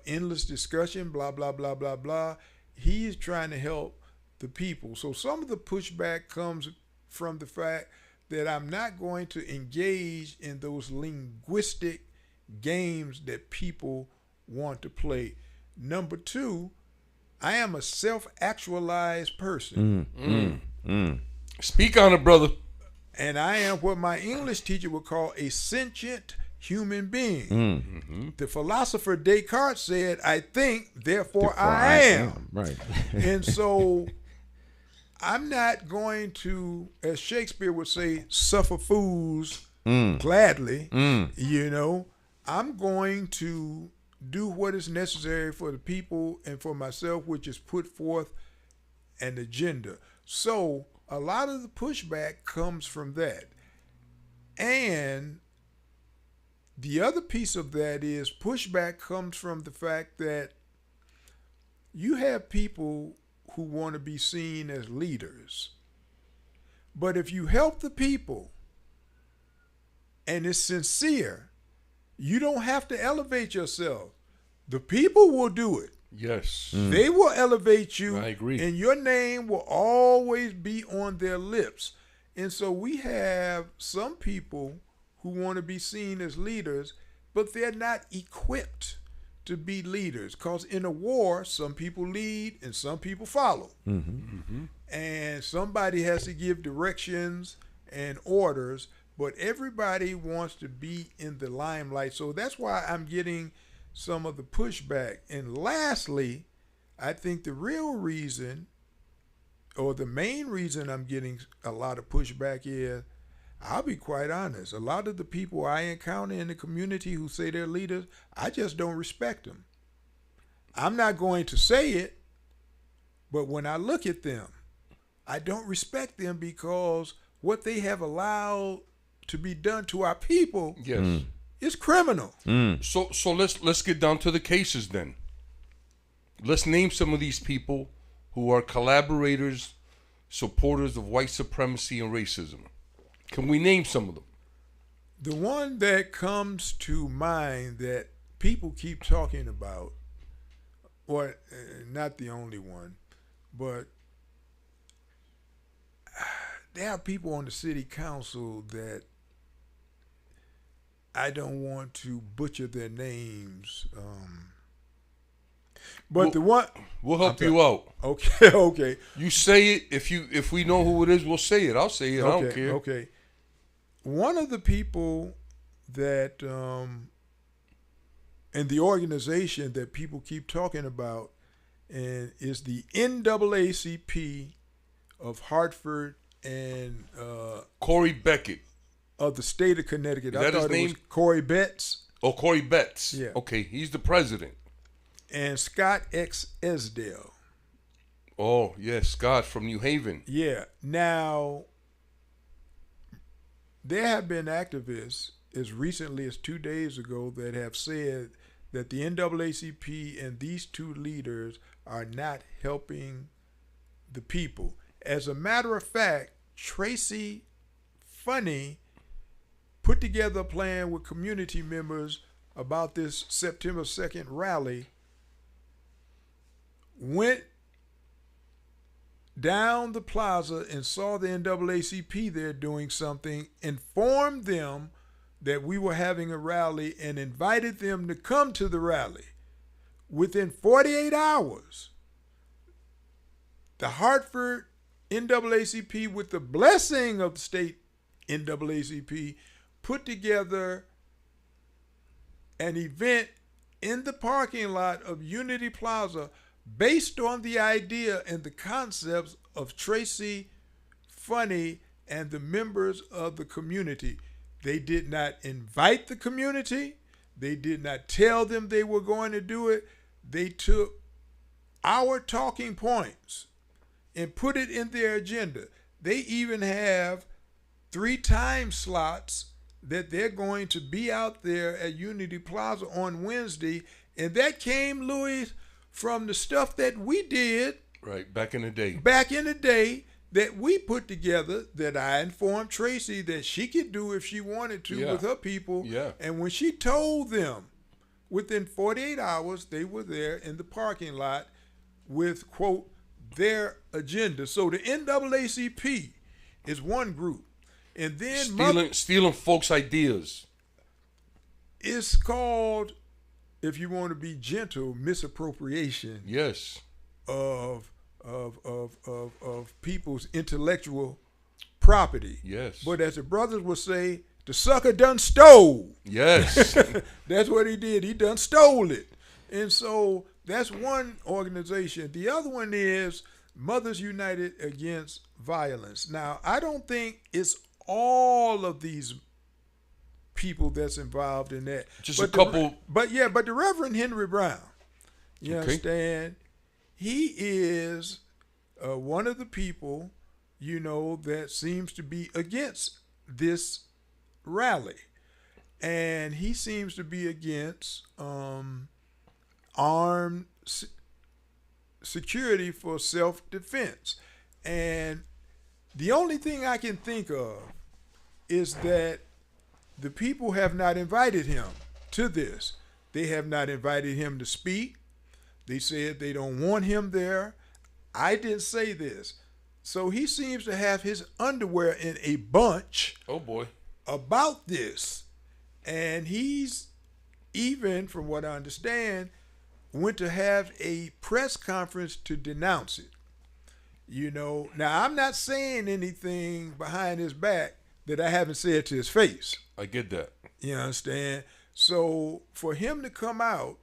endless discussion, blah, blah, blah, blah, blah. He's trying to help the people." So some of the pushback comes from the fact that I'm not going to engage in those linguistic games that people want to play. Number two, I am a self-actualized person. Speak on it, brother. And I am what my English teacher would call a sentient human being. The philosopher Descartes said, "I think, therefore I am." Right. And so I'm not going to, as Shakespeare would say, suffer fools gladly. You know, I'm going to do what is necessary for the people and for myself, which is put forth an agenda. So a lot of the pushback comes from that. And the other piece of that is pushback comes from the fact that you have people who want to be seen as leaders. But if you help the people and it's sincere, you don't have to elevate yourself. The people will do it. Yes. They will elevate you. I agree. And your name will always be on their lips. And so we have some people who want to be seen as leaders, but they're not equipped to be leaders. Because in a war, some people lead and some people follow. And somebody has to give directions and orders, but everybody wants to be in the limelight. So that's why I'm getting some of the pushback. And lastly, I think the real reason, or the main reason I'm getting a lot of pushback is, I'll be quite honest, a lot of the people I encounter in the community who say they're leaders, I just don't respect them. I'm not going to say it, but when I look at them, I don't respect them because what they have allowed to be done to our people is criminal. So let's get down to the cases then. Let's name some of these people who are collaborators, supporters of white supremacy and racism. Can we name some of them? The one that comes to mind that people keep talking about, or not the only one, but there are people on the city council that I don't want to butcher their names. But the one we'll help you out. Okay. You say it. If we know who it is, we'll say it. I'll say it. I don't care. Okay. One of the people that in the organization that people keep talking about and is the NAACP of Hartford and Corey Beckett of the state of Connecticut. Is that his name? Was Corey Betts. Oh, Corey Betts. Yeah. Okay, he's the president. And Scott X. Esdale. Oh, yes, Scott from New Haven. Yeah. Now, there have been activists as recently as 2 days ago that have said that the NAACP and these two leaders are not helping the people. As a matter of fact, Tracy Funny put together a plan with community members about this September 2nd rally, went down the plaza and saw the NAACP there doing something, informed them that we were having a rally and invited them to come to the rally. Within 48 hours, the Hartford NAACP, with the blessing of the state NAACP, put together an event in the parking lot of Unity Plaza based on the idea and the concepts of Tracy Funny and the members of the community. They did not invite the community. They did not tell them they were going to do it. They took our talking points and put it in their agenda. They even have 3 time slots that they're going to be out there at Unity Plaza on Wednesday, And that came, Louis, from the stuff that we did. Right, back in the day. That we put together, that I informed Tracy that she could do if she wanted to with her people. Yeah. And when she told them, within 48 hours, they were there in the parking lot with, quote, their agenda. So the NAACP is one group. And then stealing folks' ideas. It's called, if you want to be gentle, misappropriation. Yes. Of people's intellectual property. Yes. But as the brothers would say, the sucker done stole. Yes. That's what he did. He done stole it. And so that's one organization. The other one is Mothers United Against Violence. Now, I don't think it's all of these people that's involved in that. Just a couple. But the Reverend Henry Brown, you understand? He is one of the people, that seems to be against this rally. And he seems to be against armed security for self-defense. And the only thing I can think of is that the people have not invited him to this. They have not invited him to speak. They said they don't want him there. I didn't say this. So he seems to have his underwear in a bunch. Oh, boy. About this. And he's even, from what I understand, went to have a press conference to denounce it. Now I'm not saying anything behind his back that I haven't said to his face. I get that. You understand? So for him to come out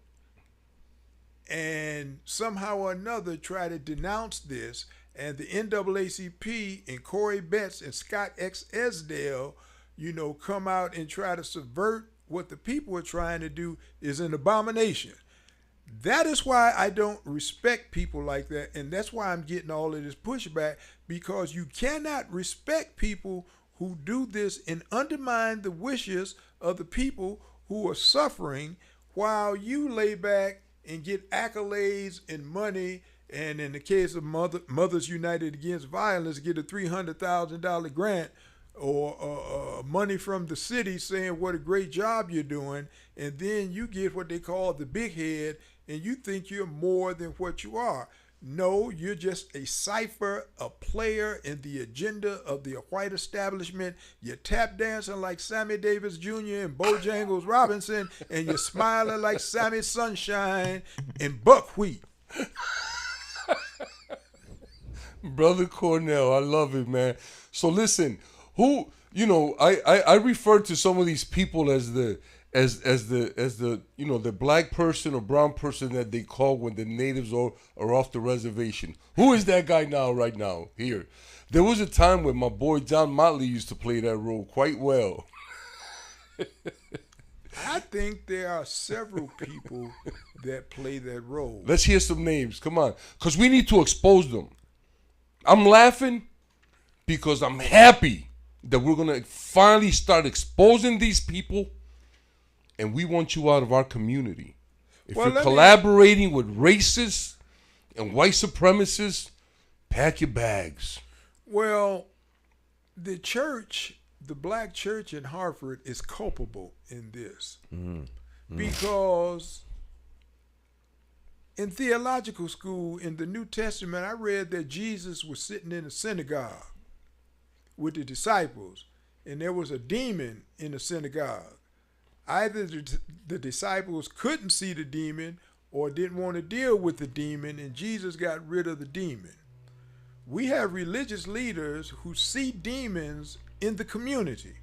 and somehow or another try to denounce this, and the NAACP and Corey Betts and Scott X. Esdale, come out and try to subvert what the people are trying to do, is an abomination. That is why I don't respect people like that, and that's why I'm getting all of this pushback, because you cannot respect people who do this and undermine the wishes of the people who are suffering, while you lay back and get accolades and money, and in the case of Mothers United Against Violence, get a $300,000 grant or money from the city saying what a great job you're doing, and then you get what they call the big head, and you think you're more than what you are. No, you're just a cipher, a player in the agenda of the white establishment. You're tap dancing like Sammy Davis Jr. and Bojangles Robinson, and you're smiling like Sammy Sunshine and Buckwheat. Brother Cornell, I love it, man. So listen, I refer to some of these people as the the black person or brown person that they call when the natives are off the reservation. Who is that guy right now here? There was a time when my boy John Motley used to play that role quite well. I think there are several people that play that role. Let's hear some names. Come on. Because we need to expose them. I'm laughing because I'm happy that we're going to finally start exposing these people, and we want you out of our community. If you're collaborating with racists and white supremacists, pack your bags. Well, the church, the black church in Hartford, is culpable in this because in theological school in the New Testament, I read that Jesus was sitting in a synagogue with the disciples, and there was a demon in the synagogue. Either the disciples couldn't see the demon or didn't want to deal with the demon, and Jesus got rid of the demon. We have religious leaders who see demons in the community,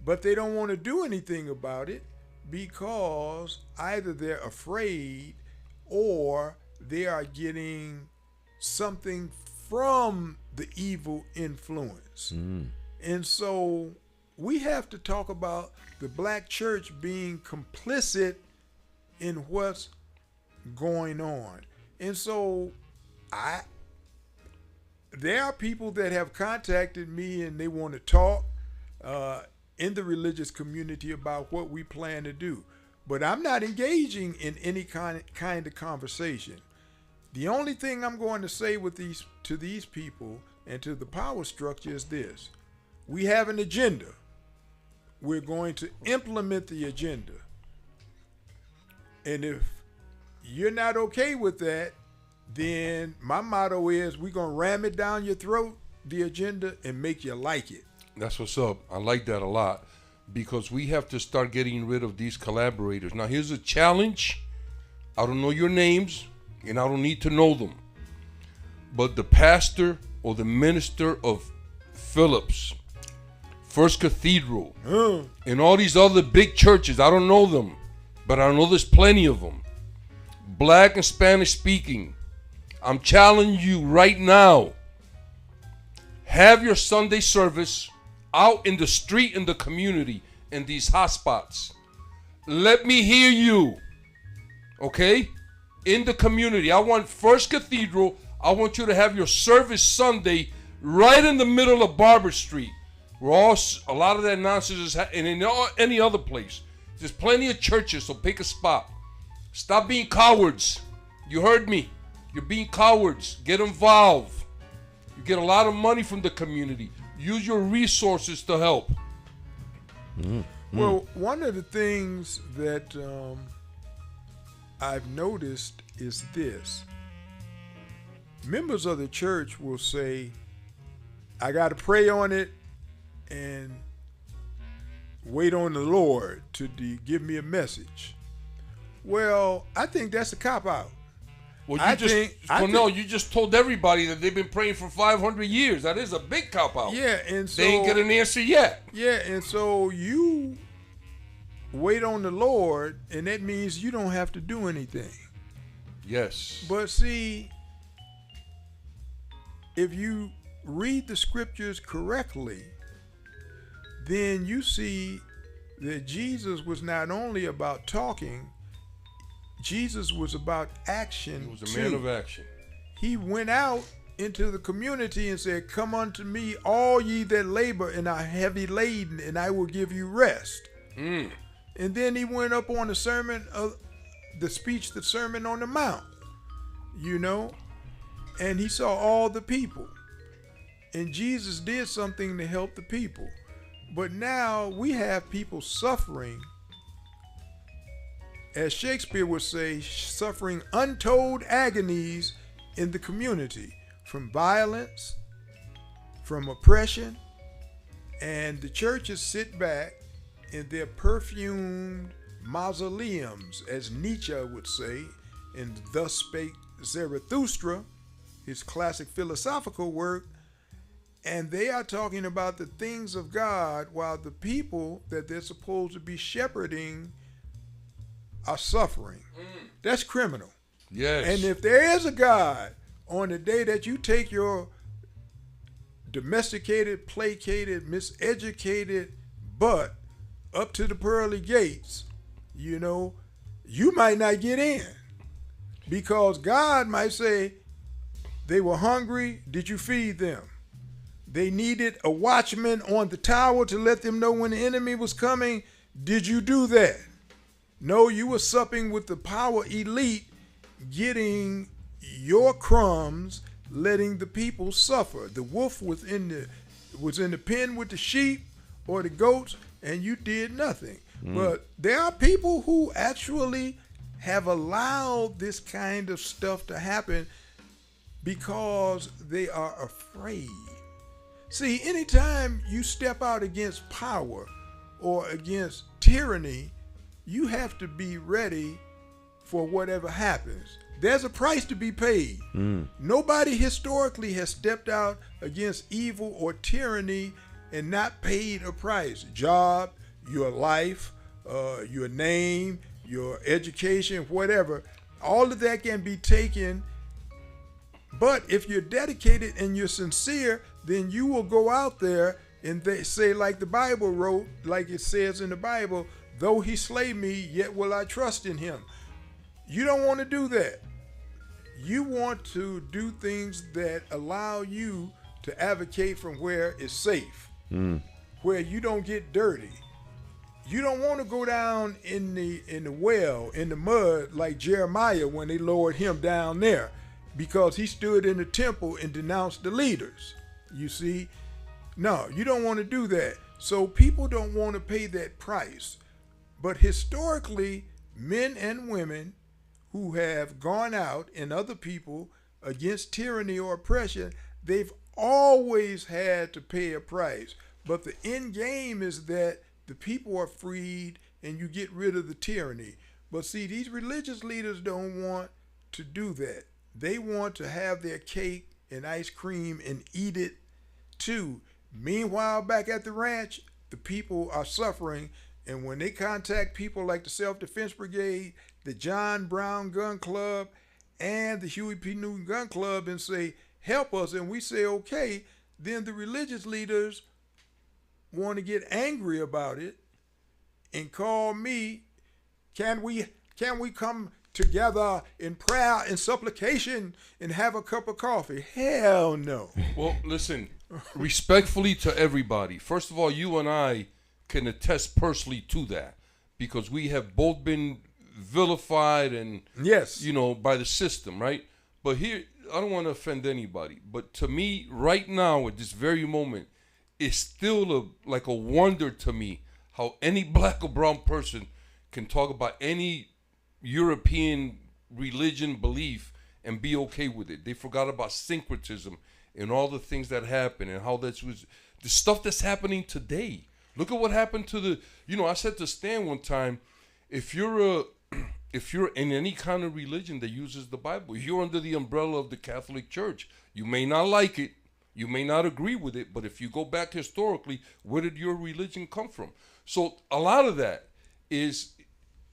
but they don't want to do anything about it because either they're afraid or they are getting something from the evil influence. And so we have to talk about the black church being complicit in what's going on. And so there are people that have contacted me and they want to talk in the religious community about what we plan to do. But I'm not engaging in any kind of conversation. The only thing I'm going to say to these people and to the power structure is this. We have an agenda. We're going to implement the agenda. And if you're not okay with that, then my motto is we're going to ram it down your throat, the agenda, and make you like it. That's what's up. I like that a lot because we have to start getting rid of these collaborators. Now, here's a challenge. I don't know your names, and I don't need to know them. But the pastor or the minister of Phillips, First Cathedral, and all these other big churches, I don't know them, but I know there's plenty of them. Black and Spanish speaking. I'm challenging you right now. Have your Sunday service out in the street, in the community, in these hotspots. Let me hear you. Okay? In the community. I want First Cathedral. I want you to have your service Sunday right in the middle of Barber Street. Where a lot of that nonsense is and in any other place. There's plenty of churches, so pick a spot. Stop being cowards. You heard me. You're being cowards. Get involved. You get a lot of money from the community. Use your resources to help. Well, one of the things that I've noticed is this. Members of the church will say, I got to pray on it and wait on the Lord to give me a message. Well, I think that's a cop-out. Well, you just told everybody that they've been praying for 500 years. That is a big cop-out. Yeah, and so... They ain't get an answer yet. Yeah, and so you wait on the Lord, and that means you don't have to do anything. Yes. But see, if you read the scriptures correctly, then you see that Jesus was not only about talking, Jesus was about action. He was a man of action. He went out into the community and said, come unto me, all ye that labor and are heavy laden, and I will give you rest. And then he went up on the Sermon on the Mount, and he saw all the people. And Jesus did something to help the people. But now we have people suffering, as Shakespeare would say, suffering untold agonies in the community from violence, from oppression, and the churches sit back in their perfumed mausoleums, as Nietzsche would say, and Thus Spake Zarathustra, his classic philosophical work, and they are talking about the things of God while the people that they're supposed to be shepherding are suffering. That's criminal. Yes. And if there is a God, on the day that you take your domesticated, placated, miseducated butt up to the pearly gates, you might not get in. Because God might say, they were hungry, did you feed them? They needed a watchman on the tower to let them know when the enemy was coming. Did you do that? No, you were supping with the power elite, getting your crumbs, letting the people suffer. The wolf was in the pen with the sheep or the goats, and you did nothing. But there are people who actually have allowed this kind of stuff to happen because they are afraid. See, anytime you step out against power or against tyranny, you have to be ready for whatever happens. There's a price to be paid. Nobody historically has stepped out against evil or tyranny and not paid a price. Job, your life, your name, your education, whatever. All of that can be taken. But if you're dedicated and you're sincere, then you will go out there and they say, like the Bible wrote, like it says in the Bible, though he slay me, yet will I trust in him. You don't want to do that. You want to do things that allow you to advocate from where it's safe, where you don't get dirty. You don't want to go down in the well, in the mud, like Jeremiah when they lowered him down there, because he stood in the temple and denounced the leaders. You see? No, you don't want to do that. So people don't want to pay that price. But historically, men and women who have gone out and other people against tyranny or oppression, they've always had to pay a price. But the end game is that the people are freed and you get rid of the tyranny. But see, these religious leaders don't want to do that. They want to have their cake and ice cream and eat it too. Meanwhile, back at the ranch, the people are suffering. And when they contact people like the Self-Defense Brigade, the John Brown Gun Club, and the Huey P. Newton Gun Club and say, help us, and we say, okay, then the religious leaders want to get angry about it and call me. Can we come together in prayer and supplication and have a cup of coffee? Hell no. Well, listen, respectfully to everybody, first of all, you and I can attest personally to that, because we have both been vilified and, yes, by the system, right? But here, I don't want to offend anybody, but to me, right now, at this very moment, it's still like a wonder to me how any black or brown person can talk about any European religion belief and be okay with it. They forgot about syncretism and all the things that happened and how that was the stuff that's happening today. Look at what happened to the, I said to Stan one time, if you're in any kind of religion that uses the Bible, you're under the umbrella of the Catholic Church. You may not like it. You may not agree with it, but if you go back historically, where did your religion come from? So a lot of that is,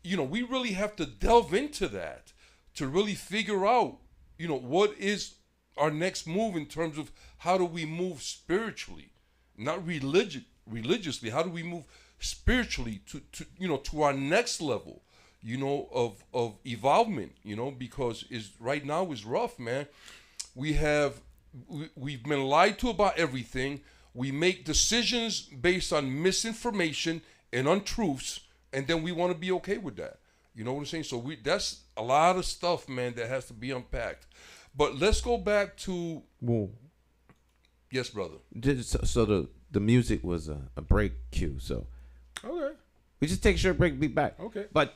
we really have to delve into that to really figure out, what is our next move in terms of how do we move spiritually, not religiously. How do we move spiritually to our next level, of evolvement, because right now is rough, man. We've been lied to about everything. We make decisions based on misinformation and untruths, and then we want to be okay with that. You know what I'm saying? So that's a lot of stuff, man, that has to be unpacked. But let's go back to... Whoa. Yes, brother. So the music was a break cue, so... Okay. We just take a short break, be back. Okay. But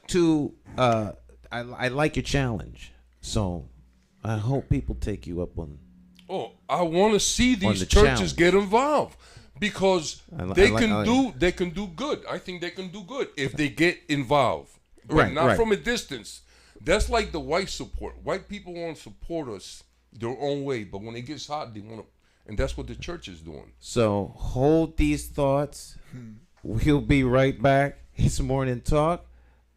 I like your challenge, so I hope people take you up on... Oh, I want to see these churches challenge. Get involved, because they can do good. I think they can do good if they get involved, but not from a distance. That's like the white support. White people want to support us their own way, but when it gets hot, they want to, and that's what the church is doing. So hold these thoughts. We'll be right back. It's Morning Talk,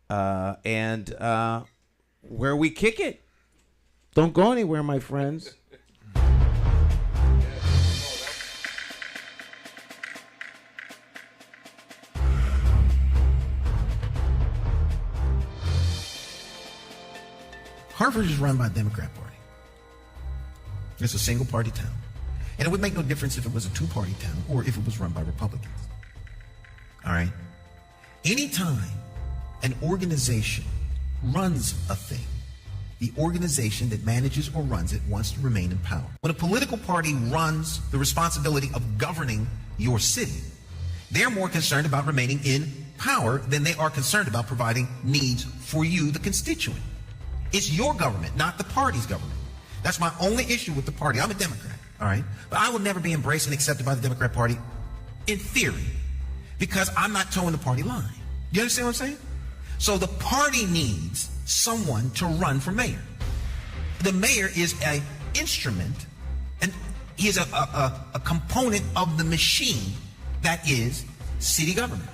and where we kick it. Don't go anywhere, my friends. Harvard is run by the Democrat Party. It's a single-party town. And it would make no difference if it was a two-party town or if it was run by Republicans. All right? Anytime an organization runs a thing, the organization that manages or runs it wants to remain in power. When a political party runs the responsibility of governing your city, they're more concerned about remaining in power than they are concerned about providing needs for you, the constituent. It's your government, not the party's government. That's my only issue with the party. I'm a Democrat, all right? But I will never be embraced and accepted by the Democrat Party in theory, because I'm not towing the party line. You understand what I'm saying? So the party needs someone to run for mayor. The mayor is an instrument, and he is a component of the machine that is city government.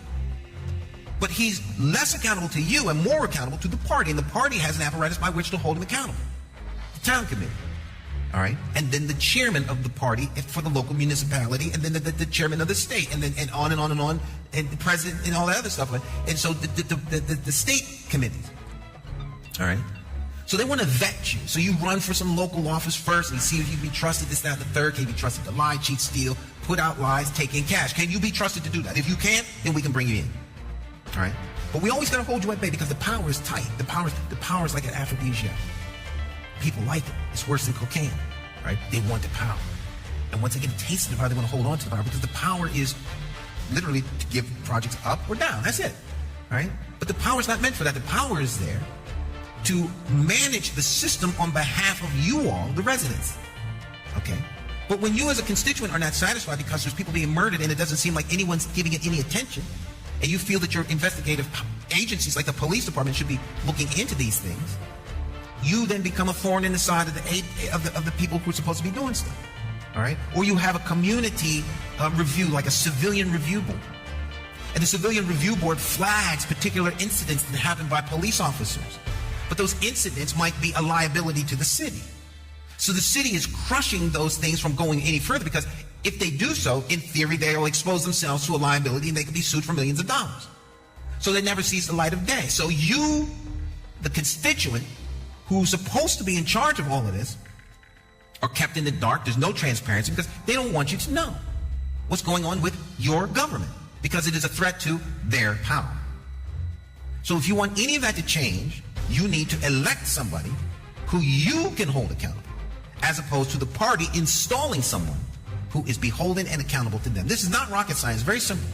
But he's less accountable to you and more accountable to the party. And the party has an apparatus by which to hold him accountable. The town committee. All right? And then the chairman of the party for the local municipality, and then the chairman of the state, and then and on and on and on, and the president and all that other stuff. And so the state committees. All right? So they want to vet you. So you run for some local office first and see if you can be trusted, this, that, and the third. Can you be trusted to lie, cheat, steal, put out lies, take in cash? Can you be trusted to do that? If you can't, then we can bring you in. All right? But we always got to hold you at bay because the power is tight. The power is like an aphrodisiac. People like it. It's worse than cocaine, right? They want the power. And once they get a taste of the power, they want to hold on to the power because the power is literally to give projects up or down. That's it, right? But the power is not meant for that. The power is there to manage the system on behalf of you all, the residents, okay? But when you as a constituent are not satisfied because there's people being murdered and it doesn't seem like anyone's giving it any attention, and you feel that your investigative agencies like the police department should be looking into these things, you then become a thorn in the side of the people who are supposed to be doing stuff. All right? Or you have a community review, like a civilian review board. And the civilian review board flags particular incidents that happen by police officers. But those incidents might be a liability to the city. So the city is crushing those things from going any further because if they do so, in theory, they will expose themselves to a liability and they can be sued for millions of dollars. So they never sees the light of day. So you, the constituent, who's supposed to be in charge of all of this, are kept in the dark. There's no transparency because they don't want you to know what's going on with your government because it is a threat to their power. So if you want any of that to change, you need to elect somebody who you can hold accountable as opposed to the party installing someone who is beholden and accountable to them. This is not rocket science. Very simple.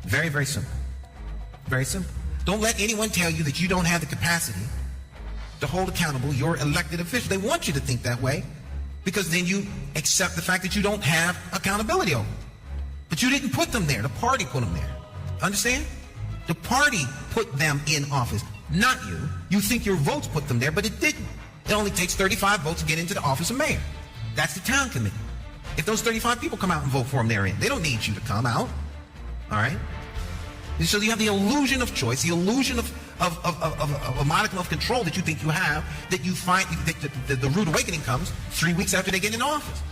Very, very simple. Very simple. Don't let anyone tell you that you don't have the capacity to hold accountable your elected officials. They want you to think that way because then you accept the fact that you don't have accountability over them. But you didn't put them there. The party put them there. Understand? The party put them in office, not you. You think your votes put them there, but it didn't. It only takes 35 votes to get into the office of mayor. That's the town committee. If those 35 people come out and vote for them, they're in. They don't need you to come out. All right? So you have the illusion of choice, the illusion of a modicum of control that you think you have, that you find that the rude awakening comes 3 weeks after they get in office.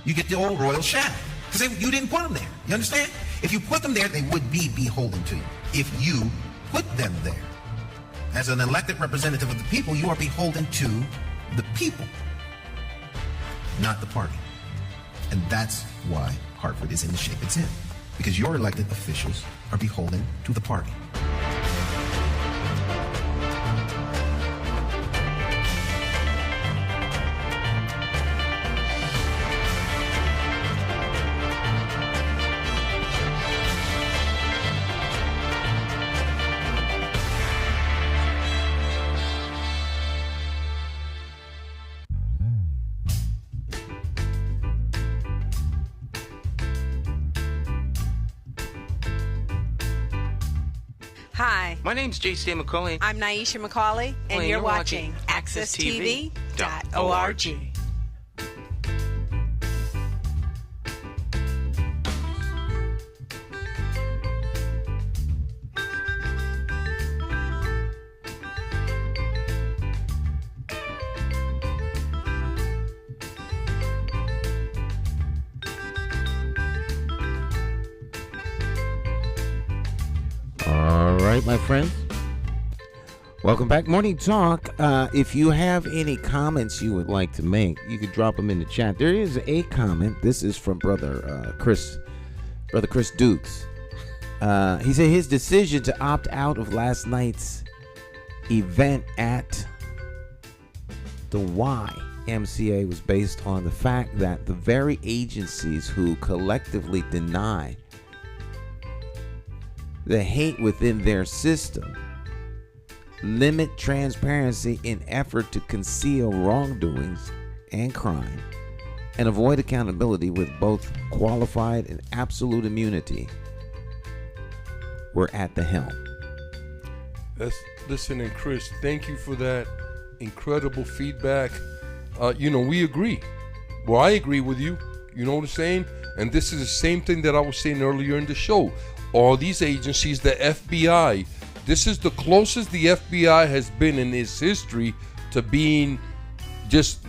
You get the old royal shadow because you didn't put them there. You understand? If you put them there, they would be beholden to you. If you put them there, as an elected representative of the people, you are beholden to the people, not the party. And that's why Hartford is in the shape it's in, because your elected officials are beholden to the party. Hi. My name's J.C. McCauley. I'm Naisha McCauley, and you're watching AccessTV.org. All right, my friends. Welcome back. Morning Talk. If you have any comments you would like to make, you can drop them in the chat. There is a comment. This is from Brother Chris Dukes. He said his decision to opt out of last night's event at the YMCA was based on the fact that the very agencies who collectively deny the hate within their system limit transparency in effort to conceal wrongdoings and crime and avoid accountability with both qualified and absolute immunity were at the helm. Listen, and Chris, thank you for that incredible feedback. We agree. Well, I agree with you. You know what I'm saying? And this is the same thing that I was saying earlier in the show. All these agencies, the FBI, this is the closest the FBI has been in its history to being just,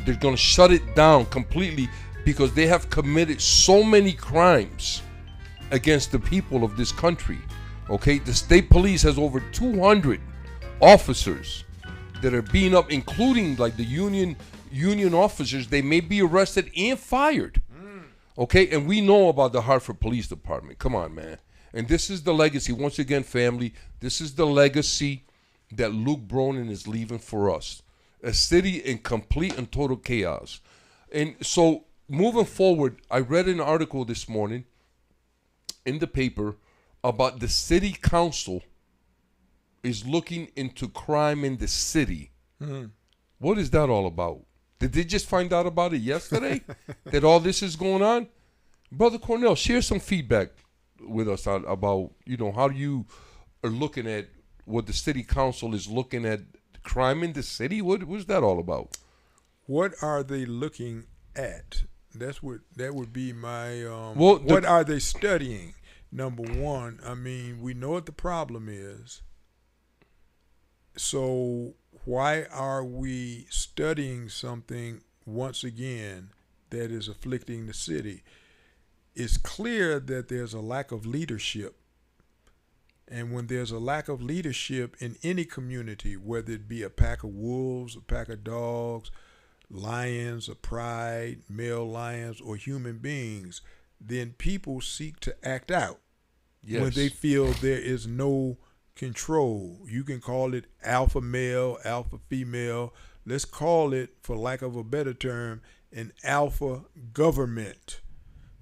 they're going to shut it down completely because they have committed so many crimes against the people of this country. Okay, the state police has over 200 officers that are being up, including like the union officers. They may be arrested and fired. Okay, and we know about the Hartford Police Department. Come on, man. And this is the legacy. Once again, family, this is the legacy that Luke Bronin is leaving for us. A city in complete and total chaos. And so, moving forward, I read an article this morning in the paper about the city council is looking into crime in the city. Mm-hmm. What is that all about? Did they just find out about it yesterday? That all this is going on? Brother Cornell, share some feedback with us about, how you are looking at what the city council is looking at crime in the city. What's that all about? What are they looking at? That would be my what are they studying? Number one, I mean, we know what the problem is. So why are we studying something once again that is afflicting the city? It's clear that there's a lack of leadership. And when there's a lack of leadership in any community, whether it be a pack of wolves, a pack of dogs, lions, a pride, male lions, or human beings, then people seek to act out. Yes. When they feel there is no control. You can call it alpha male, alpha female. Let's call it, for lack of a better term, an alpha government,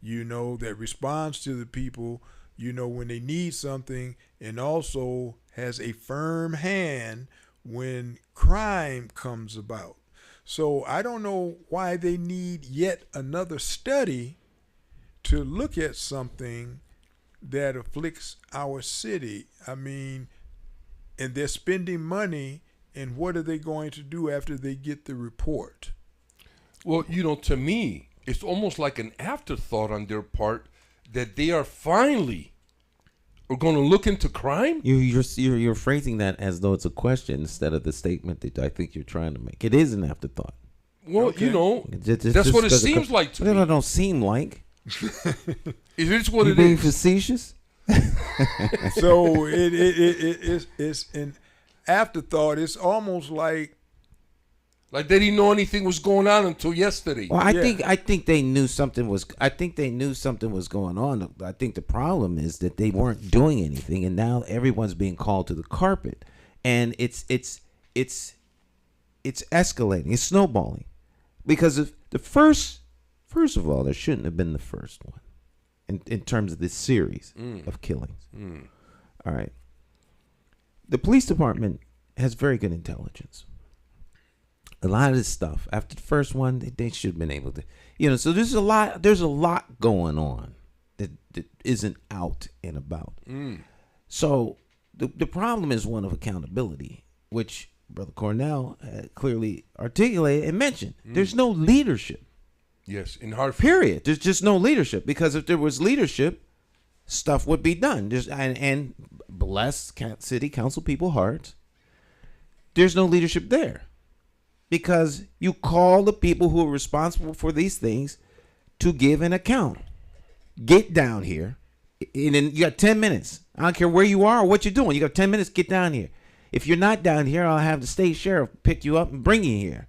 that responds to the people, when they need something, and also has a firm hand when crime comes about. So I don't know why they need yet another study to look at something that afflicts our city. I mean, and they're spending money, and what are they going to do after they get the report? Well, to me, it's almost like an afterthought on their part that they are finally going to look into crime. You're phrasing that as though it's a question instead of the statement that I think you're trying to make. It is an afterthought. Well, okay. That's what it seems like to me. It don't seem like. It is what you it being is. Facetious? So it's an afterthought. It's almost like they didn't know anything was going on until yesterday. Well, I think they knew something was. I think they knew something was going on. I think the problem is that they weren't doing anything, and now everyone's being called to the carpet, and it's escalating. It's snowballing, because of the first of all, there shouldn't have been the first one, in terms of this series of killings. All right, the police department has very good intelligence. A lot of this stuff after the first one, they should have been able to, so there's a lot going on that isn't out and about. So the problem is one of accountability, which Brother Cornell clearly articulated and mentioned. There's no leadership. Yes, in Hartford. Period. There's just no leadership, because if there was leadership, stuff would be done. And bless city council people hearts, there's no leadership there. Because you call the people who are responsible for these things to give an account. Get down here. And then you got 10 minutes. I don't care where you are or what you're doing. You got 10 minutes, get down here. If you're not down here, I'll have the state sheriff pick you up and bring you here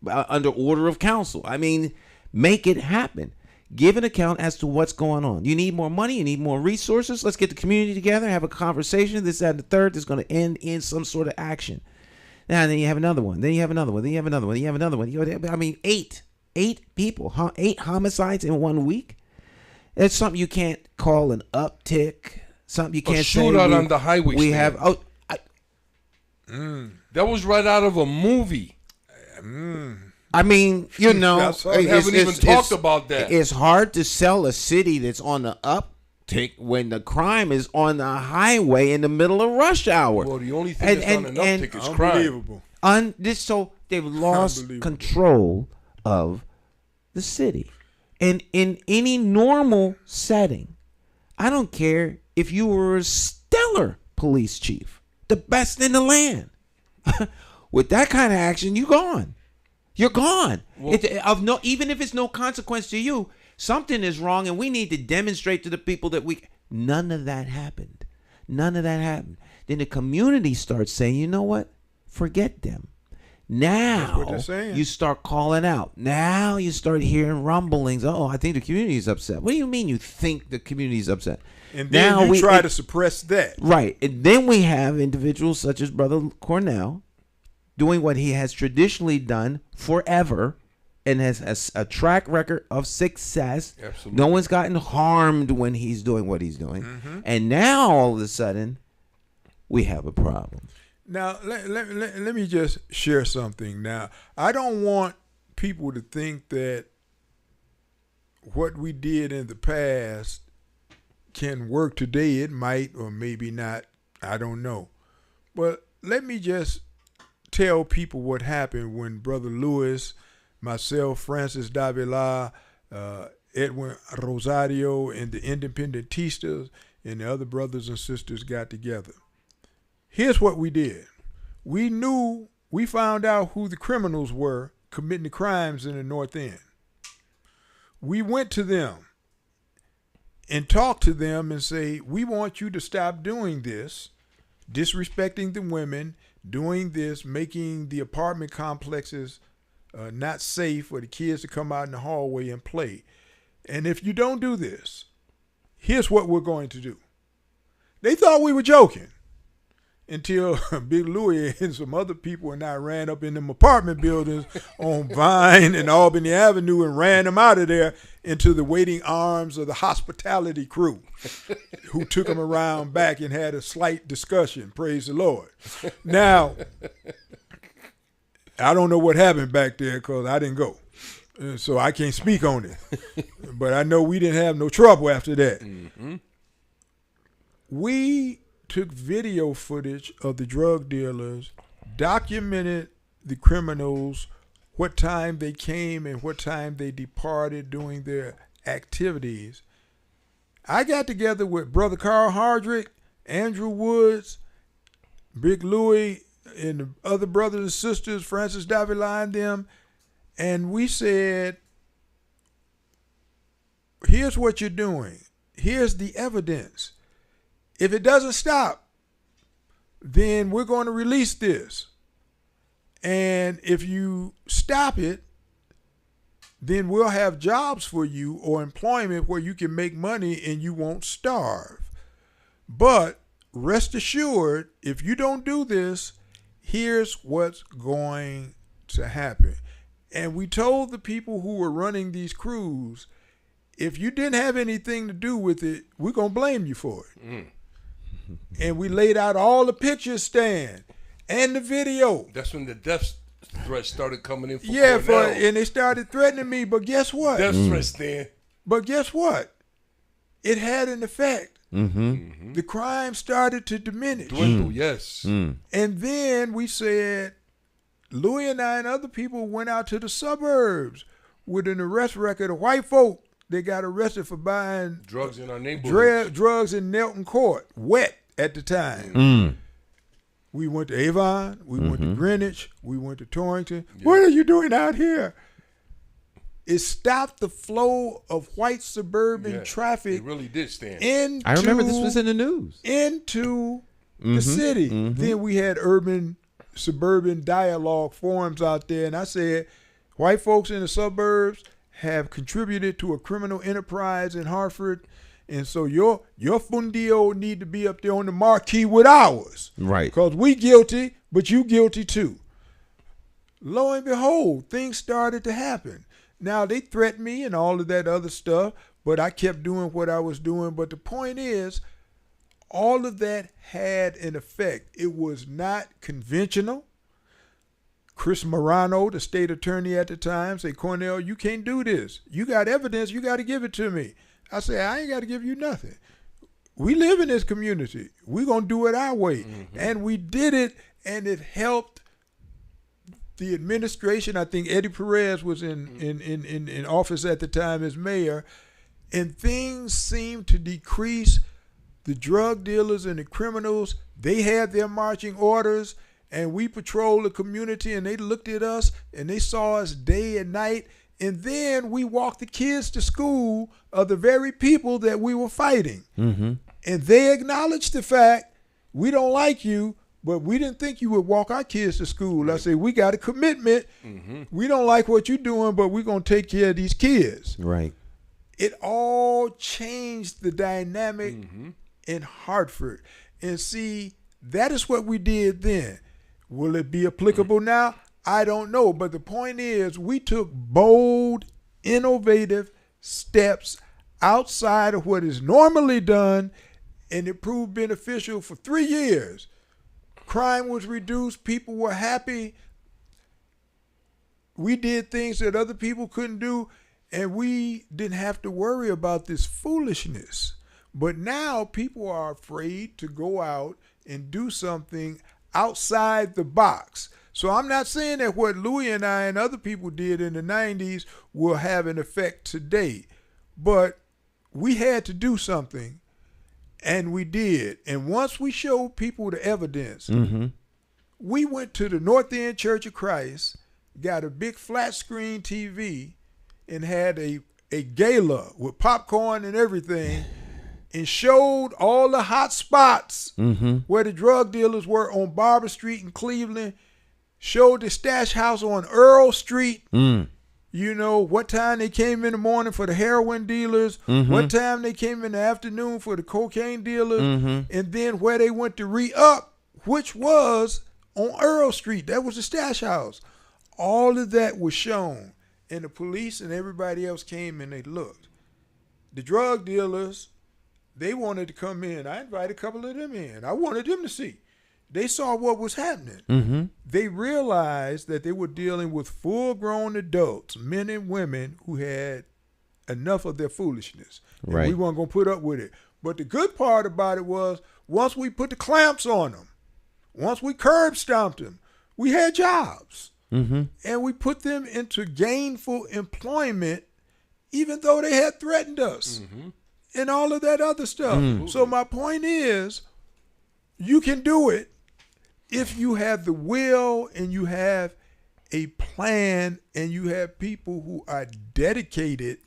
under order of council. I mean, make it happen. Give an account as to what's going on. You need more money. You need more resources. Let's get the community together, have a conversation. This, that, and the third is going to end in some sort of action. Now, then you have another one. Then you have another one. Then you have another one. Then you have another one. I mean, eight people, 8 homicides in 1 week. It's something you can't call an uptick. Something you can't say. A shootout on the highway. We have. That was right out of a movie. I mean, we haven't even talked about that. It's hard to sell a city that's on the uptick when the crime is on the highway in the middle of rush hour. Well, the only thing that's on an uptick is crime. So they've lost control of the city. And in any normal setting, I don't care if you were a stellar police chief, the best in the land. With that kind of action, you're gone. You're gone. Well, even if it's no consequence to you, something is wrong, and we need to demonstrate to the people that none of that happened. None of that happened. Then the community starts saying, you know what? Forget them. Now they're saying. you start calling out. Now you start hearing rumblings. Oh, I think the community is upset. What do you mean you think the community is upset? And then now you try to suppress that. Right. And then we have individuals such as Brother Cornell doing what he has traditionally done forever and has a track record of success. Absolutely. No one's gotten harmed when he's doing what he's doing. Mm-hmm. And now all of a sudden we have a problem. Now, let me just share something. Now, I don't want people to think that what we did in the past can work today. It might or maybe not. I don't know. But let me just tell people what happened when Brother Lewis, myself, Francis Davila, Edwin Rosario, and the Independentistas and the other brothers and sisters got together. Here's what we did. We found out who the criminals were committing the crimes in the North End. We went to them and talked to them and say, we want you to stop doing this, disrespecting the women, doing this, making the apartment complexes not safe for the kids to come out in the hallway and play. And if you don't do this, here's what we're going to do. They thought we were joking until Big Louie and some other people and I ran up in them apartment buildings on Vine and Albany Avenue and ran them out of there into the waiting arms of the hospitality crew who took them around back and had a slight discussion. Praise the Lord. Now, I don't know what happened back there because I didn't go. So I can't speak on it. But I know we didn't have no trouble after that. Mm-hmm. We took video footage of the drug dealers, documented the criminals, what time they came and what time they departed doing their activities. I got together with Brother Carl Hardrick, Andrew Woods, Big Louie, and the other brothers and sisters, Francis Davila and them, and we said, here's what you're doing. Here's the evidence. If it doesn't stop, then we're going to release this. And if you stop it, then we'll have jobs for you or employment where you can make money and you won't starve. But rest assured, if you don't do this, here's what's going to happen. And we told the people who were running these crews, if you didn't have anything to do with it, we're going to blame you for it. Mm. And we laid out all the pictures, Stan, and the video. That's when the death threats started coming in. And they started threatening me. But guess what? Death threats, Stan. But guess what? It had an effect. Mm-hmm. Mm-hmm. The crime started to diminish. Dwindle, yes. And then we said, Louis and I and other people went out to the suburbs with an arrest record of white folk. They got arrested for buying drugs in our neighborhood. Drugs in Nelton Court, wet at the time. We went to Avon. We went to Greenwich. We went to Torrington. Yeah. What are you doing out here? It stopped the flow of white suburban traffic. It really did, Stan. I remember this was in the news. Into the city. Then we had urban, suburban dialogue forums out there. And I said, white folks in the suburbs have contributed to a criminal enterprise in Hartford, and so your fundio need to be up there on the marquee with ours. Right. Because we guilty, but you guilty too. Lo and behold, things started to happen. Now, they threatened me and all of that other stuff, but I kept doing what I was doing. But the point is, all of that had an effect. It was not conventional. Chris Morano, the state attorney at the time, said, Cornell, you can't do this. You got evidence. You got to give it to me. I said, I ain't got to give you nothing. We live in this community. We're going to do it our way. And we did it, and it helped the administration. I think Eddie Perez was in office at the time as mayor, and things seemed to decrease. The drug dealers and the criminals, they had their marching orders, and we patrolled the community, and they looked at us, and they saw us day and night. And then we walked the kids to school of the very people that we were fighting. And they acknowledged the fact, we don't like you, But we didn't think you would walk our kids to school. Right. I say, we got a commitment. Mm-hmm. We don't like what you're doing, but we're going to take care of these kids. Right. It all changed the dynamic in Hartford. And see, that is what we did then. Will it be applicable now? I don't know. But the point is, we took bold, innovative steps outside of what is normally done, and it proved beneficial for 3 years. Crime was reduced. People were happy. We did things that other people couldn't do, and we didn't have to worry about this foolishness. But now people are afraid to go out and do something outside the box. So I'm not saying that what Louis and I and other people did in the 90s will have an effect today, but we had to do something. And we did. And once we showed people the evidence, we went to the North End Church of Christ, got a big flat screen TV, and had a gala with popcorn and everything, and showed all the hot spots where the drug dealers were on Barber Street in Cleveland, showed the stash house on Earl Street, you know, what time they came in the morning for the heroin dealers, what time they came in the afternoon for the cocaine dealers, and then where they went to re-up, which was on Earl Street. That was the stash house. All of that was shown, and the police and everybody else came and they looked. The drug dealers, they wanted to come in. I invited a couple of them in. I wanted them to see. They saw what was happening. They realized that they were dealing with full-grown adults, men and women, who had enough of their foolishness. And we weren't going to put up with it. But the good part about it was, once we put the clamps on them, once we curb stomped them, we had jobs. And we put them into gainful employment, even though they had threatened us and all of that other stuff. So my point is, you can do it if you have the will and you have a plan and you have people who are dedicated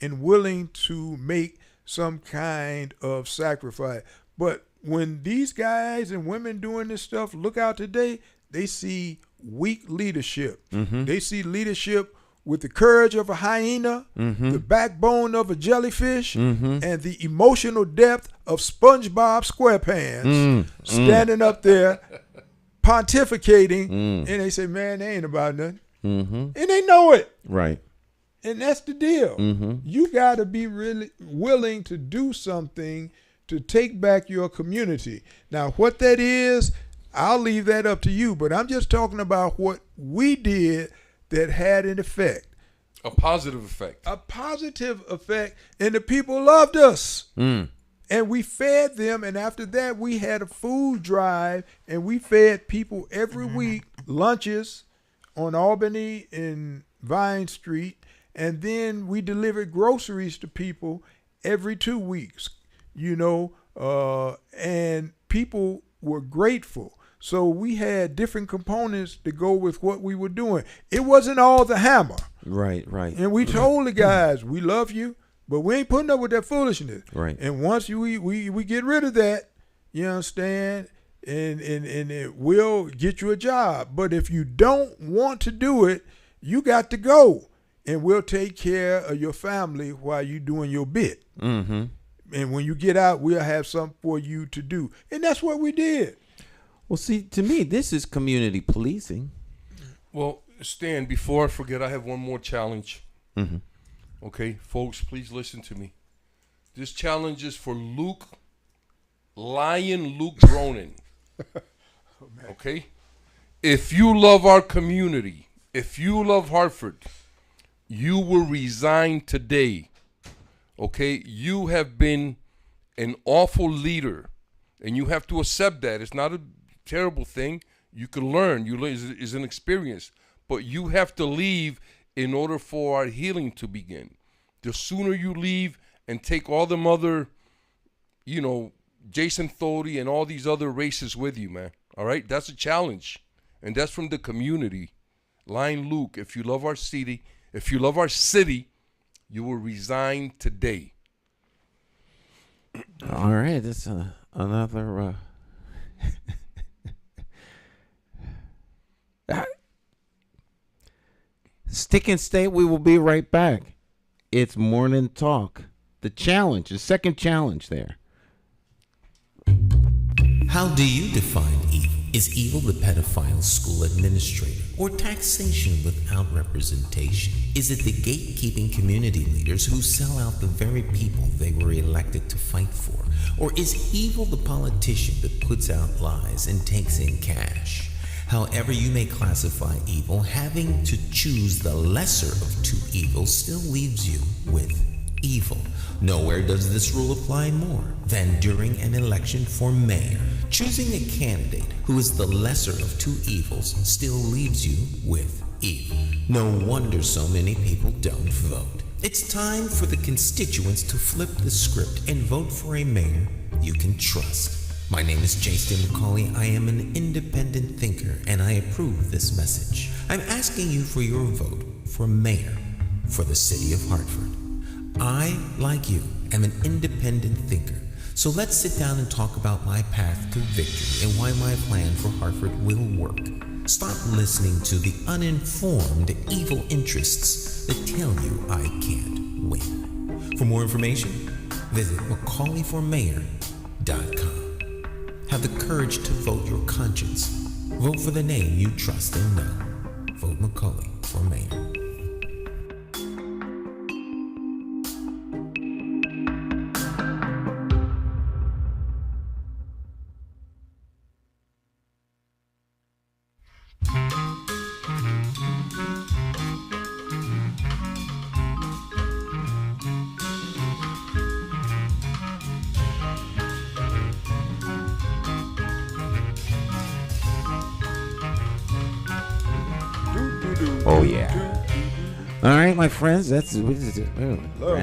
and willing to make some kind of sacrifice. But when these guys and women doing this stuff look out today, they see weak leadership. They see leadership with the courage of a hyena, the backbone of a jellyfish, and the emotional depth of SpongeBob SquarePants standing up there pontificating, and they say, man, they ain't about nothing. And they know it. Right. And that's the deal. You got to be really willing to do something to take back your community. Now, what that is, I'll leave that up to you, but I'm just talking about what we did that had an effect. A positive effect. A positive effect, and the people loved us. And we fed them, and after that, we had a food drive, and we fed people every week lunches on Albany and Vine Street, and then we delivered groceries to people every 2 weeks, you know, and people were grateful. So we had different components to go with what we were doing. It wasn't all the hammer. Right. And we told the guys, we love you, but we ain't putting up with that foolishness. Right. And once we get rid of that, you understand, and it will get you a job. But if you don't want to do it, you got to go. And we'll take care of your family while you doing your bit. And when you get out, we'll have something for you to do. And that's what we did. Well, see, to me, this is community policing. Well, Stan, before I forget, I have one more challenge. Okay, folks, please listen to me. This challenge is for Luke Bronin. Okay? If you love our community, if you love Hartford, you will resign today. Okay? You have been an awful leader, and you have to accept that. It's not a terrible thing. You can learn. It's an experience. But you have to leave in order for our healing to begin. The sooner you leave and take all them other, you know, Jason Thody and all these other races with you, man. All right? That's a challenge. And that's from the community. Line Luke, if you love our city, you will resign today. All right. That's another Stick and stay. We will be right back. It's Morning Talk. The challenge, the second challenge there. How do you define evil? Is evil the pedophile school administrator or taxation without representation? Is it the gatekeeping community leaders who sell out the very people they were elected to fight for? Or is evil the politician that puts out lies and takes in cash? However you may classify evil, having to choose the lesser of two evils still leaves you with evil. Nowhere does this rule apply more than during an election for mayor. Choosing a candidate who is the lesser of two evils still leaves you with evil. No wonder so many people don't vote. It's time for the constituents to flip the script and vote for a mayor you can trust. My name is Jason McCauley. I am an independent thinker and I approve this message. I'm asking you for your vote for mayor for the city of Hartford. I, like you, am an independent thinker. So let's sit down and talk about my path to victory and why my plan for Hartford will work. Stop listening to the uninformed evil interests that tell you I can't win. For more information, visit McCauleyformayor.com. Have the courage to vote your conscience. Vote for the name you trust and know. Vote McCauley for mayor. Oh yeah. All right, my friends. That's what is it?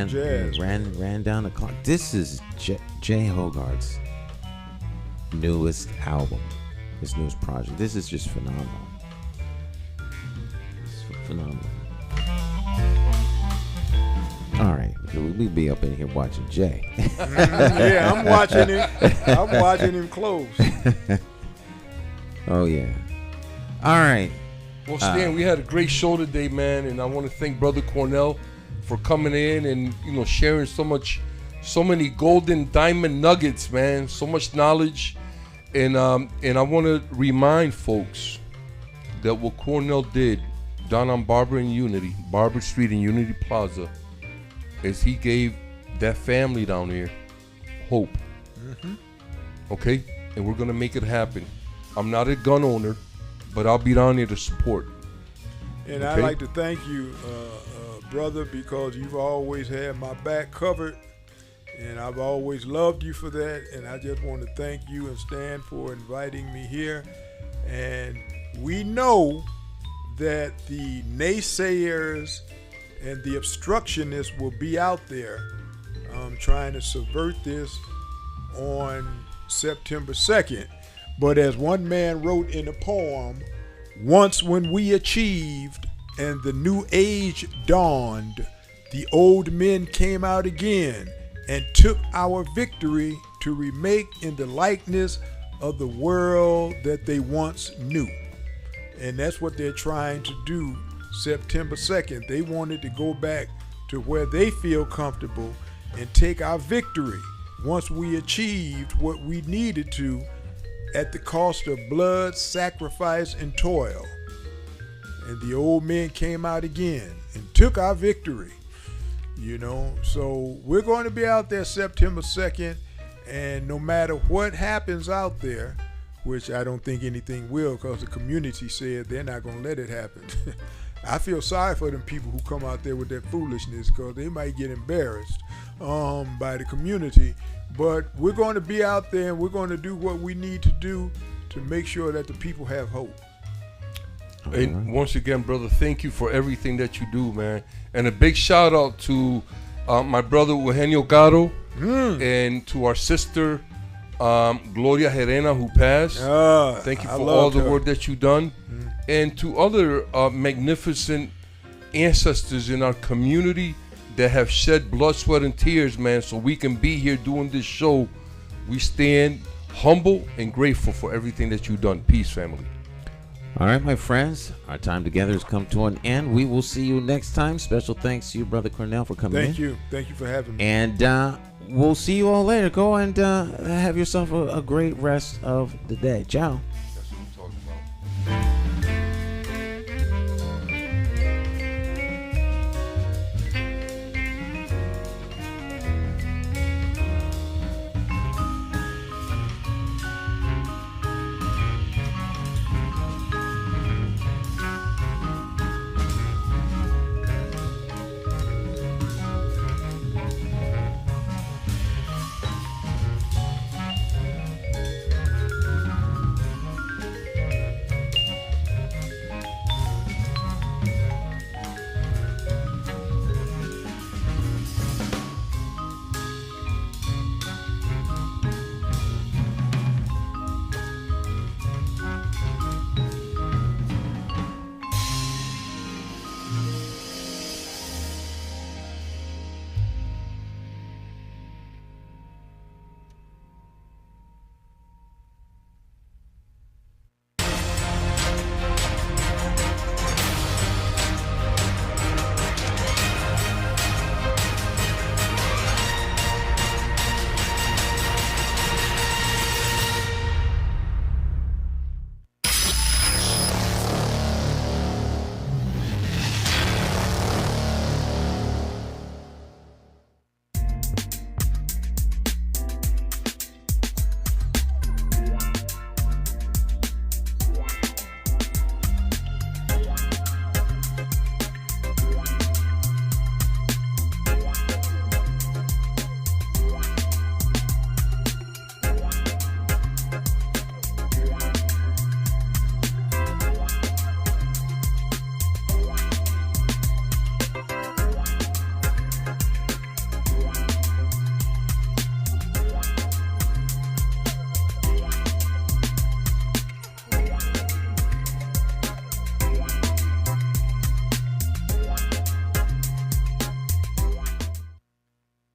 Jazz. Ran down the clock. This is Jay Hogarth's newest album, his newest project. This is just phenomenal. It's phenomenal. All right, we'll be up in here watching Jay. Yeah, I'm watching him. I'm watching him close. Oh yeah. All right. Well, Stan, we had a great show today, man, and I want to thank Brother Cornell for coming in and sharing so many golden diamond nuggets, man. So much knowledge, and I want to remind folks that what Cornell did down on Barber Street and Unity Plaza, is he gave that family down here hope. Mm-hmm. Okay, and we're gonna make it happen. I'm not a gun owner, but I'll be down here to support. And okay? I'd like to thank you, brother, because you've always had my back covered, and I've always loved you for that. And I just want to thank you and Stan for inviting me here. And we know that the naysayers and the obstructionists will be out there trying to subvert this on September 2nd. But as one man wrote in a poem, once when we achieved and the new age dawned, the old men came out again and took our victory to remake in the likeness of the world that they once knew. And that's what they're trying to do September 2nd. They wanted to go back to where they feel comfortable and take our victory once we achieved what we needed to at the cost of blood, sacrifice, and toil. And the old men came out again and took our victory. So we're going to be out there September 2nd, and no matter what happens out there, which I don't think anything will, because the community said they're not going to let it happen. I feel sorry for them people who come out there with that foolishness, because they might get embarrassed by the community. But we're going to be out there and we're going to do what we need to do to make sure that the people have hope. And once again, brother, thank you for everything that you do, man. And a big shout out to my brother Eugenio Garo and to our sister Gloria Herena, who passed. Thank you for all the work that you've done. And to other magnificent ancestors in our community that have shed blood, sweat, and tears, man, so we can be here doing this show. We stand humble and grateful for everything that you've done. Peace, family. All right, my friends, our time together has come to an end. We will see you next time. Special thanks to you, Brother Cornell, for coming in. Thank you for having me. And we'll see you all later. Go and have yourself a great rest of the day. Ciao.